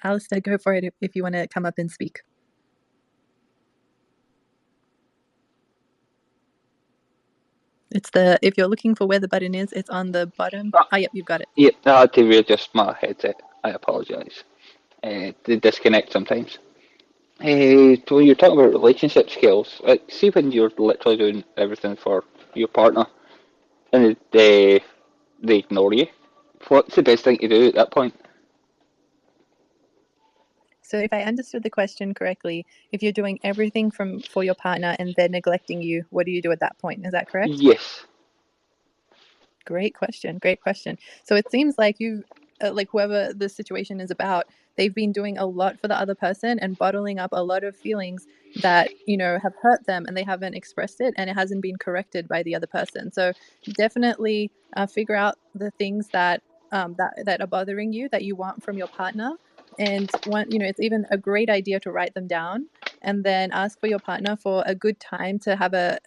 Alistair, go for it if you want to come up and speak. If you're looking for where the button is, it's on the bottom. Yep, you've got it. Yep, I had to readjust my headset. I apologise. They disconnect sometimes. So when you're talking about relationship skills, like see when you're literally doing everything for your partner and they ignore you, what's the best thing to do at that point? So if I understood the question correctly, if you're doing everything for your partner and they're neglecting you, what do you do at that point? Is that correct? Yes. Great question. So it seems like you, like whoever the situation is about, they've been doing a lot for the other person and bottling up a lot of feelings that, have hurt them and they haven't expressed it and it hasn't been corrected by the other person. So definitely figure out the things that are bothering you that you want from your partner. And it's even a great idea to write them down and then ask for your partner for a good time to have a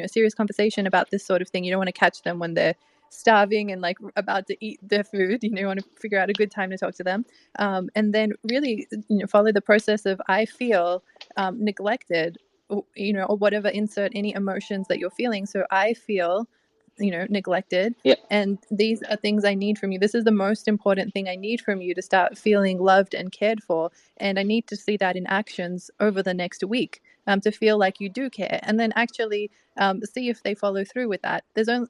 serious conversation about this sort of thing. You don't want to catch them when they're starving and like about to eat their food. You want to figure out a good time to talk to them, and then really follow the process of I feel neglected, or whatever, insert any emotions that you're feeling. So I feel neglected. Yeah. And these are things I need from you. This is the most important thing I need from you to start feeling loved and cared for. And I need to see that in actions over the next week, to feel like you do care. And then actually see if they follow through with that. There's only,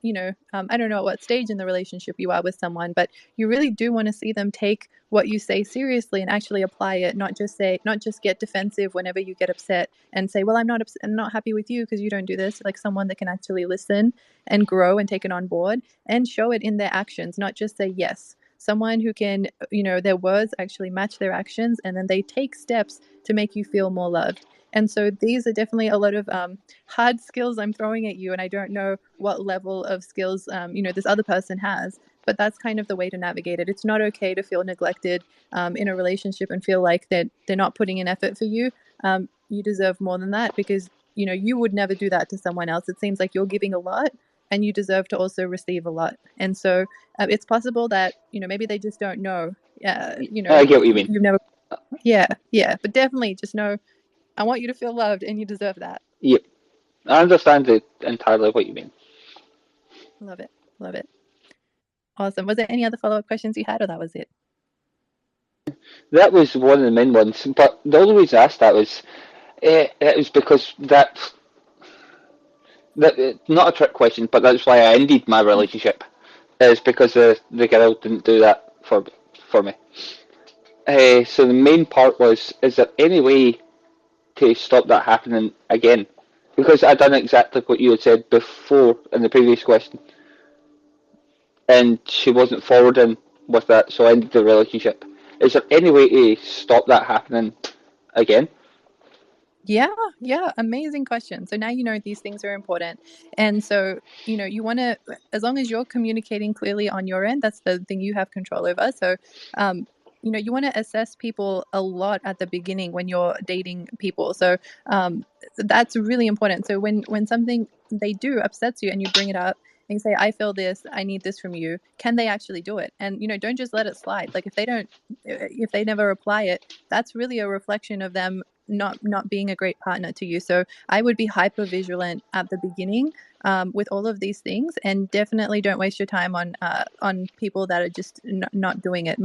I don't know at what stage in the relationship you are with someone, but you really do want to see them take what you say seriously and actually apply it, not just get defensive whenever you get upset and say, well, I'm not happy with you because you don't do this. Like someone that can actually listen and grow and take it on board and show it in their actions, not just say yes. Someone who can, their words actually match their actions, and then they take steps to make you feel more loved. And so these are definitely a lot of hard skills I'm throwing at you, and I don't know what level of skills this other person has, but that's kind of the way to navigate it. It's not okay to feel neglected in a relationship and feel like that they're not putting in effort for you. You deserve more than that, because you would never do that to someone else. It seems like you're giving a lot, and you deserve to also receive a lot. And so it's possible that maybe they just don't know. I get what you mean. You've never. Yeah, but definitely just know, I want you to feel loved, and you deserve that. Yep. I understand entirely what you mean. Love it. Awesome. Was there any other follow-up questions you had, or that was it? That was one of the main ones, but the only reason I asked that was it was because that not a trick question, but that's why I ended my relationship, is because the girl didn't do that for me. So the main part was, is there any way to stop that happening again? Because I'd done exactly what you had said before in the previous question, and she wasn't forwarding with that, so I ended the relationship. Is there any way to stop that happening again? Yeah, amazing question. So now these things are important. And so, you want to, as long as you're communicating clearly on your end, that's the thing you have control over. So, you want to assess people a lot at the beginning when you're dating people. So that's really important. So when something they do upsets you and you bring it up and you say, I feel this, I need this from you, can they actually do it? And, don't just let it slide. Like if they never apply it, that's really a reflection of them not being a great partner to you. So I would be hyper vigilant at the beginning with all of these things, and definitely don't waste your time on people that are just not doing it.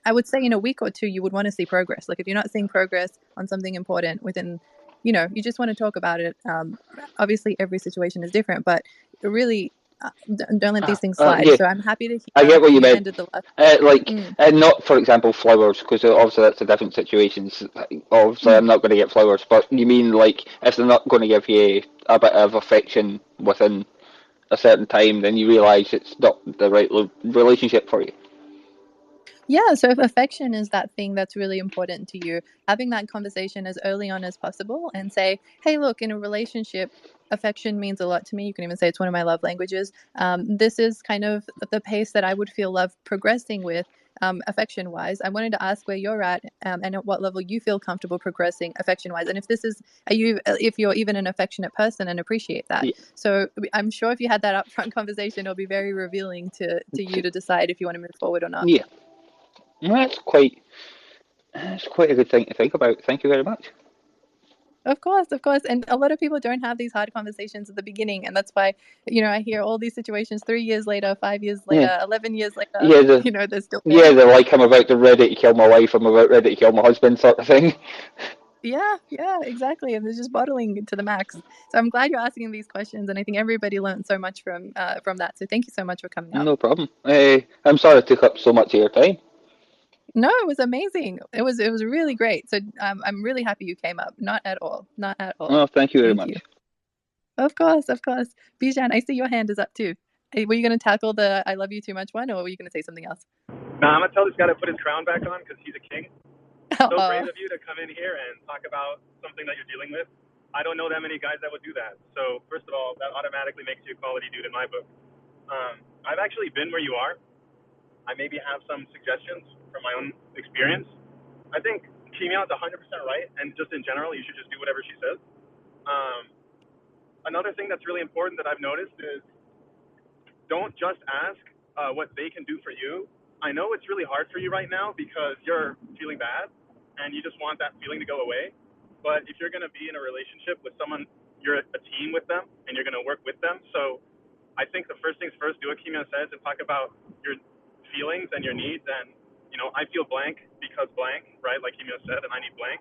I would say in a week or two you would want to see progress. Like if you're not seeing progress on something important within, you just want to talk about it. Obviously every situation is different, but really don't let these things slide. Yeah. So I'm happy to hear I get what you meant. ended the last. Not, for example, flowers, because obviously that's a different situation. Obviously, I'm not going to get flowers, but you mean like if they're not going to give you a bit of affection within a certain time, then you realise it's not the right relationship for you. Yeah, so if affection is that thing that's really important to you, having that conversation as early on as possible and say, hey, look, in a relationship, affection means a lot to me. You can even say it's one of my love languages. This is kind of the pace that I would feel love progressing with. Affection-wise, I wanted to ask where you're at and at what level you feel comfortable progressing affection-wise, and if you're even an affectionate person and appreciate that. Yeah. So I'm sure if you had that upfront conversation, it'll be very revealing to you to decide if you want to move forward or not. Yeah, that's quite a good thing to think about. Thank you very much. Of course. And a lot of people don't have these hard conversations at the beginning. And that's why, I hear all these situations 3 years later, 5 years later, 11 years later, they're still there. Yeah, they're like, I'm about to ready to kill my wife, I'm about ready to kill my husband sort of thing. Yeah, exactly. And they're just bottling to the max. So I'm glad you're asking these questions. And I think everybody learned so much from that. So thank you so much for coming out. No problem. I'm sorry I took up so much of your time. No, it was amazing. It was really great. So I'm really happy you came up. Not at all. Oh, thank you very much. Of course. Bijan, I see your hand is up too. Were you going to tackle the I love you too much one, or were you going to say something else? No, I'm going to tell this guy to put his crown back on because he's a king. So brave of you to come in here and talk about something that you're dealing with. I don't know that many guys that would do that. So first of all, that automatically makes you a quality dude in my book. I've actually been where you are. I maybe have some suggestions from my own experience. I think Kimia is 100% right, and just in general, you should just do whatever she says. Another thing that's really important that I've noticed is don't just ask what they can do for you. I know it's really hard for you right now because you're feeling bad and you just want that feeling to go away. But if you're going to be in a relationship with someone, you're a team with them and you're going to work with them. So I think the first things first, do what Kimia says and talk about your feelings and your needs. And, I feel blank because blank, right? Like Kimia said, and I need blank.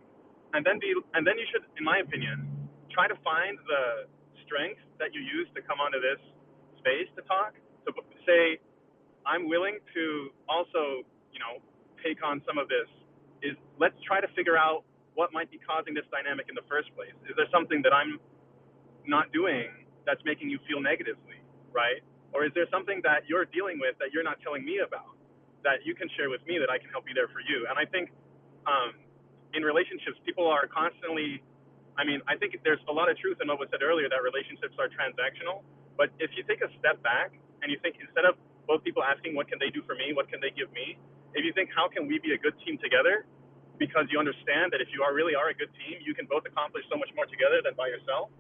And then you should, in my opinion, try to find the strength that you use to come onto this space to talk. So say, I'm willing to also, take on some of this. Let's try to figure out what might be causing this dynamic in the first place. Is there something that I'm not doing that's making you feel negatively, right? Or is there something that you're dealing with that you're not telling me about that you can share with me that I can help be there for you? And I think in relationships, people are constantly, I think there's a lot of truth in what was said earlier that relationships are transactional. But if you take a step back and you think, instead of both people asking, what can they do for me? What can they give me? If you think, how can we be a good team together? Because you understand that if you really are a good team, you can both accomplish so much more together than by yourself.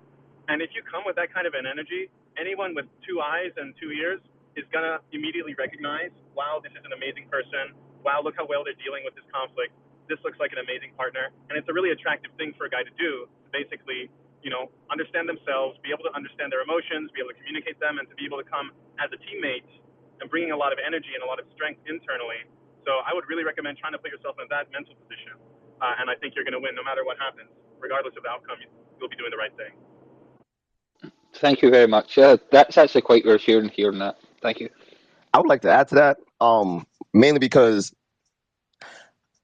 And if you come with that kind of an energy, anyone with 2 eyes and 2 ears is going to immediately recognize, wow, this is an amazing person. Wow, look how well they're dealing with this conflict. This looks like an amazing partner. And it's a really attractive thing for a guy to do, to basically, understand themselves, be able to understand their emotions, be able to communicate them, and to be able to come as a teammate and bringing a lot of energy and a lot of strength internally. So I would really recommend trying to put yourself in that mental position. And I think you're going to win no matter what happens. Regardless of the outcome, you'll be doing the right thing. Thank you very much. That's actually quite reassuring hearing that. Thank you. I would like to add to that, mainly because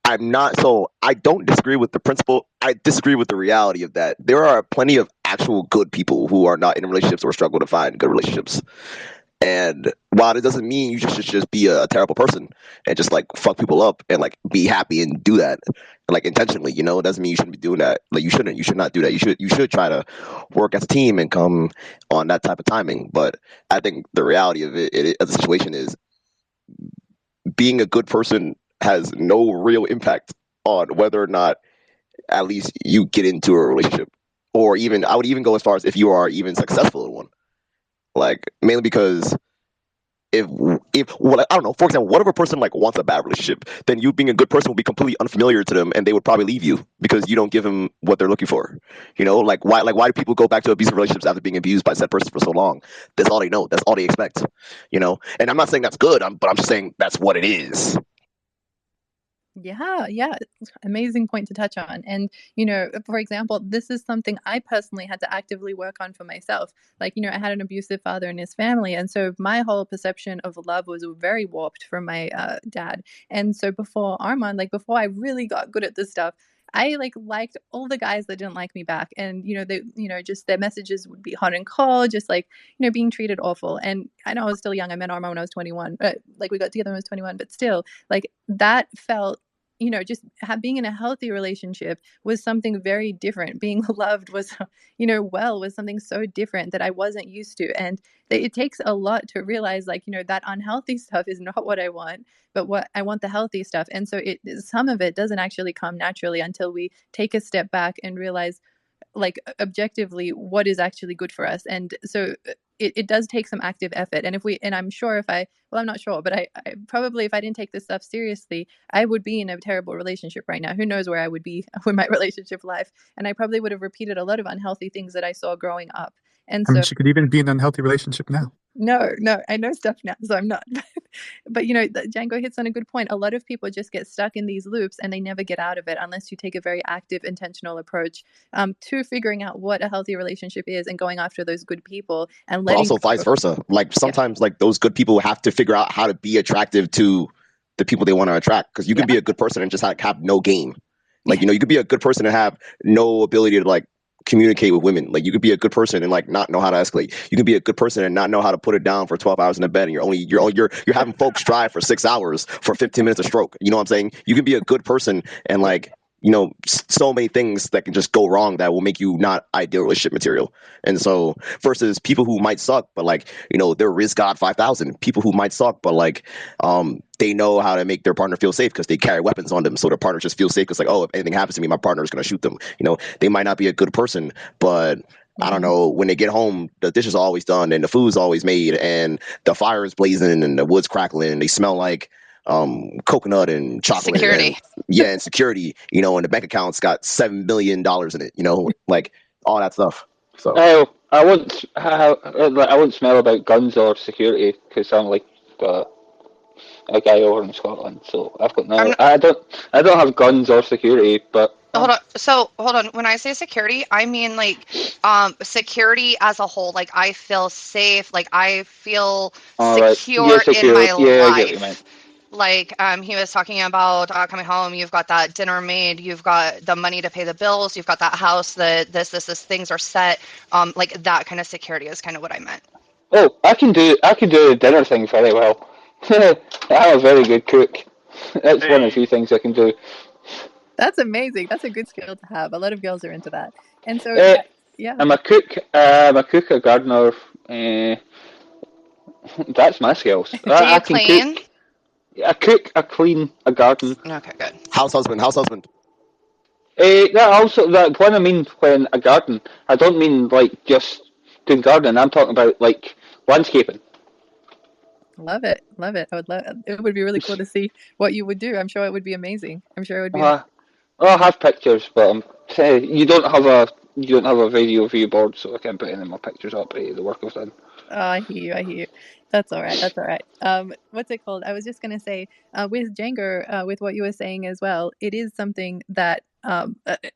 I don't disagree with the principle. I disagree with the reality of that. There are plenty of actual good people who are not in relationships or struggle to find good relationships. And while it doesn't mean you should just be a terrible person and just like fuck people up and like be happy and do that like intentionally, it doesn't mean you shouldn't be doing that. Like you should not do that. You should try to work as a team and come on that type of timing. But I think the reality of the situation is being a good person has no real impact on whether or not at least you get into a relationship, or even I would even go as far as if you are even successful in one. Like mainly because if I don't know, for example, what if a person like wants a bad relationship, then you being a good person will be completely unfamiliar to them, and they would probably leave you because you don't give them what they're looking for. Like why do people go back to abusive relationships after being abused by said person for so long? That's all they know. That's all they expect. And I'm not saying that's good. But I'm just saying that's what it is. Yeah, amazing point to touch on. And, for example, this is something I personally had to actively work on for myself. Like, I had an abusive father in his family. And so my whole perception of love was very warped from my dad. And so before Armand, before I really got good at this stuff, I liked all the guys that didn't like me back. And, they, just their messages would be hot and cold, just being treated awful. And I know I was still young. I met Armand when I was 21, we got together when I was 21, but still that felt, just being in a healthy relationship was something very different. Being loved was, was something so different that I wasn't used to. And it takes a lot to realize that unhealthy stuff is not what I want, but what I want the healthy stuff. And so some of it doesn't actually come naturally until we take a step back and realize objectively what is actually good for us. And so it does take some active effort. And I'm sure I'm not sure, but I probably, if I didn't take this stuff seriously, I would be in a terrible relationship right now. Who knows where I would be with my relationship life. And I probably would have repeated a lot of unhealthy things that I saw growing up. And so she could even be in an unhealthy relationship now. No, I know stuff now, so I'm not. But Django hits on a good point. A lot of people just get stuck in these loops and they never get out of it unless you take a very active, intentional approach to figuring out what a healthy relationship is and going after those good people and letting. But also vice versa. Sometimes those good people have to figure out how to be attractive to the people they want to attract. Because you can be a good person and just have no game. You could be a good person and have no ability to communicate with women. You could be a good person and not know how to escalate. You could be a good person and not know how to put it down for 12 hours in the bed, and you're having folks drive for 6 hours for 15 minutes of stroke. You know what I'm saying? You can be a good person and so many things that can just go wrong that will make you not ideal relationship material. And so versus people who might suck, but they're Riz God 5000. People who might suck, but they know how to make their partner feel safe because they carry weapons on them. So their partner just feels safe because if anything happens to me, my partner is going to shoot them. They might not be a good person, but I don't know, when they get home, the dishes are always done and the food's always made and the fire is blazing and the wood's crackling and they smell like coconut and chocolate. Security. And security, and the bank account's got $7 billion in it, all that stuff. So I won't smell about guns or security because I'm like a guy over in Scotland, so I've got I'm no. I don't have guns or security, but Hold on. So hold on. When I say security, I mean like security as a whole. Like I feel safe. Like I feel all right, yeah, secure in secure. my Yeah, I get what you meant. life. Like he was talking about coming home. You've got that dinner made. You've got the money to pay the bills. You've got that house. That this things are set. Like that kind of security is kind of what I meant. Oh, I can do the dinner thing very well. I'm a very good cook. That's one of the few things I can do. That's amazing. That's a good skill to have. A lot of girls are into that. And so, Uh, yeah. I'm a cook. A gardener. That's my skills. Do you I can clean? cook. I cook, I clean, a garden. Okay, good. House husband. That when I mean when a garden, I don't mean like just doing gardening. I'm talking about like landscaping. Love it. Love it. I would love it. Would be really cool to see what you would do. I'm sure it would be amazing. I'm sure it would be amazing. I have pictures, but you don't have a video view board, so I can't put any of my pictures up. The work I've done. Oh, I hear you. That's all right. That's all right. What's it called? I was just gonna say, with Django, with what you were saying as well, it is something that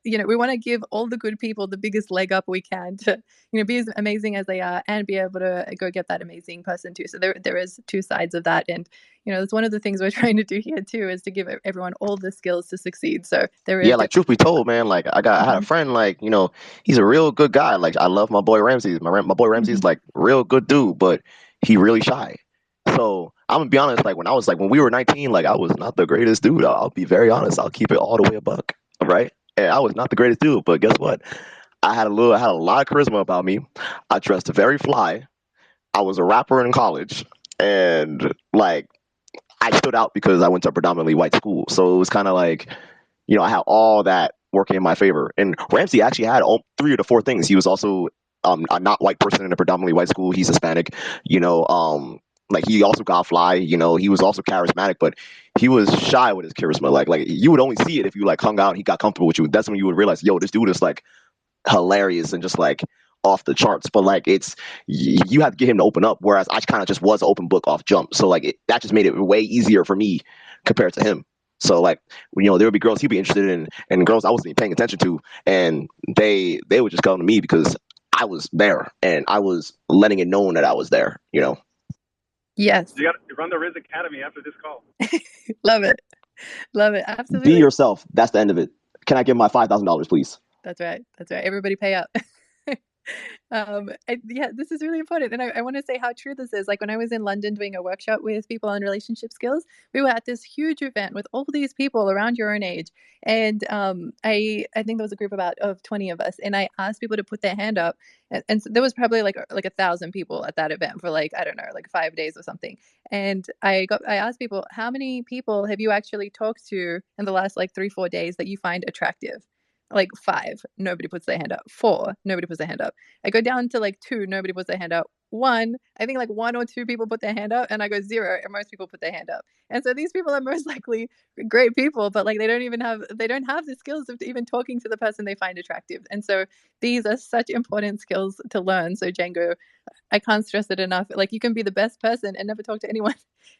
we want to give all the good people the biggest leg up we can to, be as amazing as they are and be able to go get that amazing person too. So there is two sides of that, and it's one of the things we're trying to do here too, is to give everyone all the skills to succeed. So there is. Yeah, like truth be told, man, like I had a friend, like he's a real good guy. Like I love my boy Ramsey. My boy Ramsey's like real good dude, but he really shy. So I'm gonna be honest, like when we were 19, like I was not the greatest dude. I'll be very honest. I'll keep it all the way a buck, right? And I was not the greatest dude, but guess what? I had a lot of charisma about me. I dressed very fly. I was a rapper in college, and like I stood out because I went to a predominantly white school. So it was kind of like, I had all that working in my favor. And Ramsey actually had all three of the four things. He was also a not white person in a predominantly white school. He's Hispanic, like he also got fly, he was also charismatic, but he was shy with his charisma. Like you would only see it if you like hung out and he got comfortable with you. That's when you would realize, yo, this dude is like hilarious and just like off the charts. But like you have to get him to open up, whereas I kind of just was an open book off jump. So like that just made it way easier for me compared to him. So like there would be girls he'd be interested in and girls I wasn't even paying attention to, and they would just come to me because I was there and I was letting it known that I was there. Yes. You got to run the Riz Academy after this call. Love it. Absolutely. Be yourself. That's the end of it. Can I get my $5,000, please? That's right. Everybody pay up. This is really important. And I want to say how true this is. Like when I was in London doing a workshop with people on relationship skills, we were at this huge event with all these people around your own age. And I think there was a group of 20 of us. And I asked people to put their hand up. And so there was probably like 1,000 people at that event for like 5 days or something. And I asked people, how many people have you actually talked to in the last like 3-4 days that you find attractive? Like 5, nobody puts their hand up. 4, nobody puts their hand up. I go down to like 2, nobody puts their hand up. 1, I think like 1 or 2 people put their hand up, and I go 0, and most people put their hand up. And so these people are most likely great people, but like they don't have the skills of even talking to the person they find attractive. And so these are such important skills to learn. So Django, I can't stress it enough. Like you can be the best person and never talk to anyone.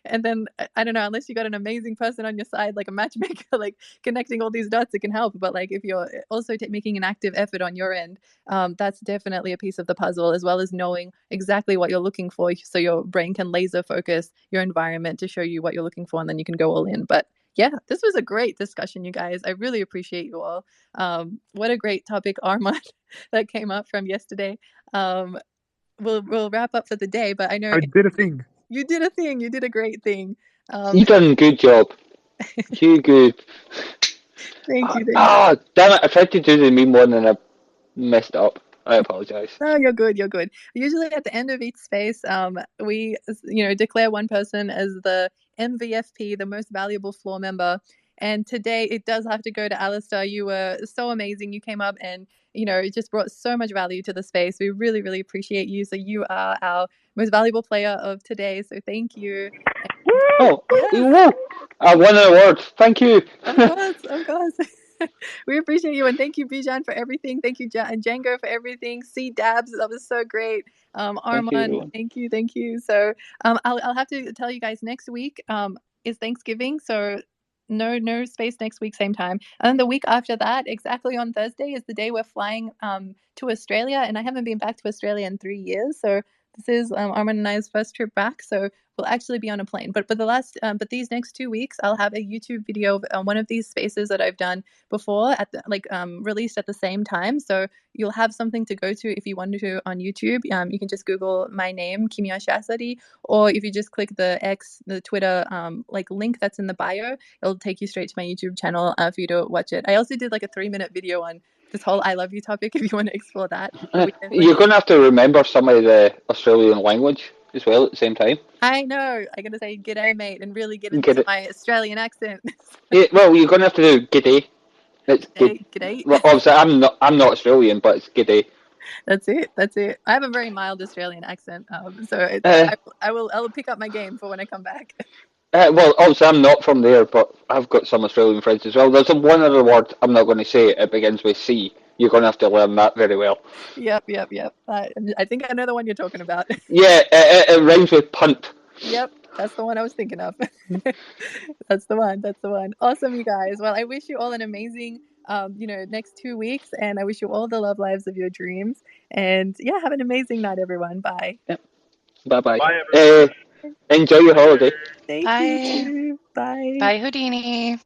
And then I don't know, unless you got an amazing person on your side, like a matchmaker, like connecting all these dots, it can help. But like if you're also making an active effort on your end, that's definitely a piece of the puzzle, as well as knowing exactly what you're looking for, so your brain can laser focus your environment to show you what you're looking for, and then you can go all in. But yeah, this was a great discussion, you guys. I really appreciate you all. What a great topic, Armand, that came up from yesterday. We'll wrap up for the day, but I know I did a thing. You did a thing. You did a great thing. You done a good job. Too good. Thank you. Damn it! I tried to do the meme one and I messed up. I apologize. No, you're good. Usually at the end of each space, we declare one person as the MVFP, the most valuable floor member. And today it does have to go to Alistair. You were so amazing. You came up and it just brought so much value to the space. We really, really appreciate you. So you are our most valuable player of today. So thank you. Oh, yeah. I won an award. Thank you. Of course. We appreciate you, and thank you, Bijan, for everything. Thank you, Django, for everything. C Dabs, that was so great. Thank you, Armand, everyone. thank you. So I'll have to tell you guys next week is Thanksgiving, so no space next week, same time. And then the week after that, exactly on Thursday, is the day we're flying to Australia, and I haven't been back to Australia in 3 years, so this is Armand and I's first trip back, so we'll actually be on a plane. But these next 2 weeks, I'll have a YouTube video of one of these spaces that I've done before at the, released at the same time. So you'll have something to go to if you want to on YouTube. You can just Google my name, Kimia Shahzadi, or if you just click the Twitter link that's in the bio, it'll take you straight to my YouTube channel for you to watch it. I also did a 3-minute video on this whole I love you topic if you want to explore that. You're going to have to remember some of the Australian language as well at the same time. I know. I got to say g'day, mate, and really get into my Australian accent. Yeah, well, you're going to have to do g'day. It's g'day. Well, obviously, I'm not Australian, but it's g'day. That's it. I have a very mild Australian accent, so I will pick up my game for when I come back. Well, obviously, I'm not from there, but I've got some Australian friends as well. There's one other word I'm not going to say. It begins with C. You're going to have to learn that very well. Yep. I think I know the one you're talking about. Yeah, it rhymes with punt. Yep, that's the one I was thinking of. That's the one. Awesome, you guys. Well, I wish you all an amazing, next 2 weeks, and I wish you all the love lives of your dreams. And yeah, have an amazing night, everyone. Bye. Yep. Bye. Bye, everyone. Enjoy your holiday. Thank you. Bye. Bye, Houdini.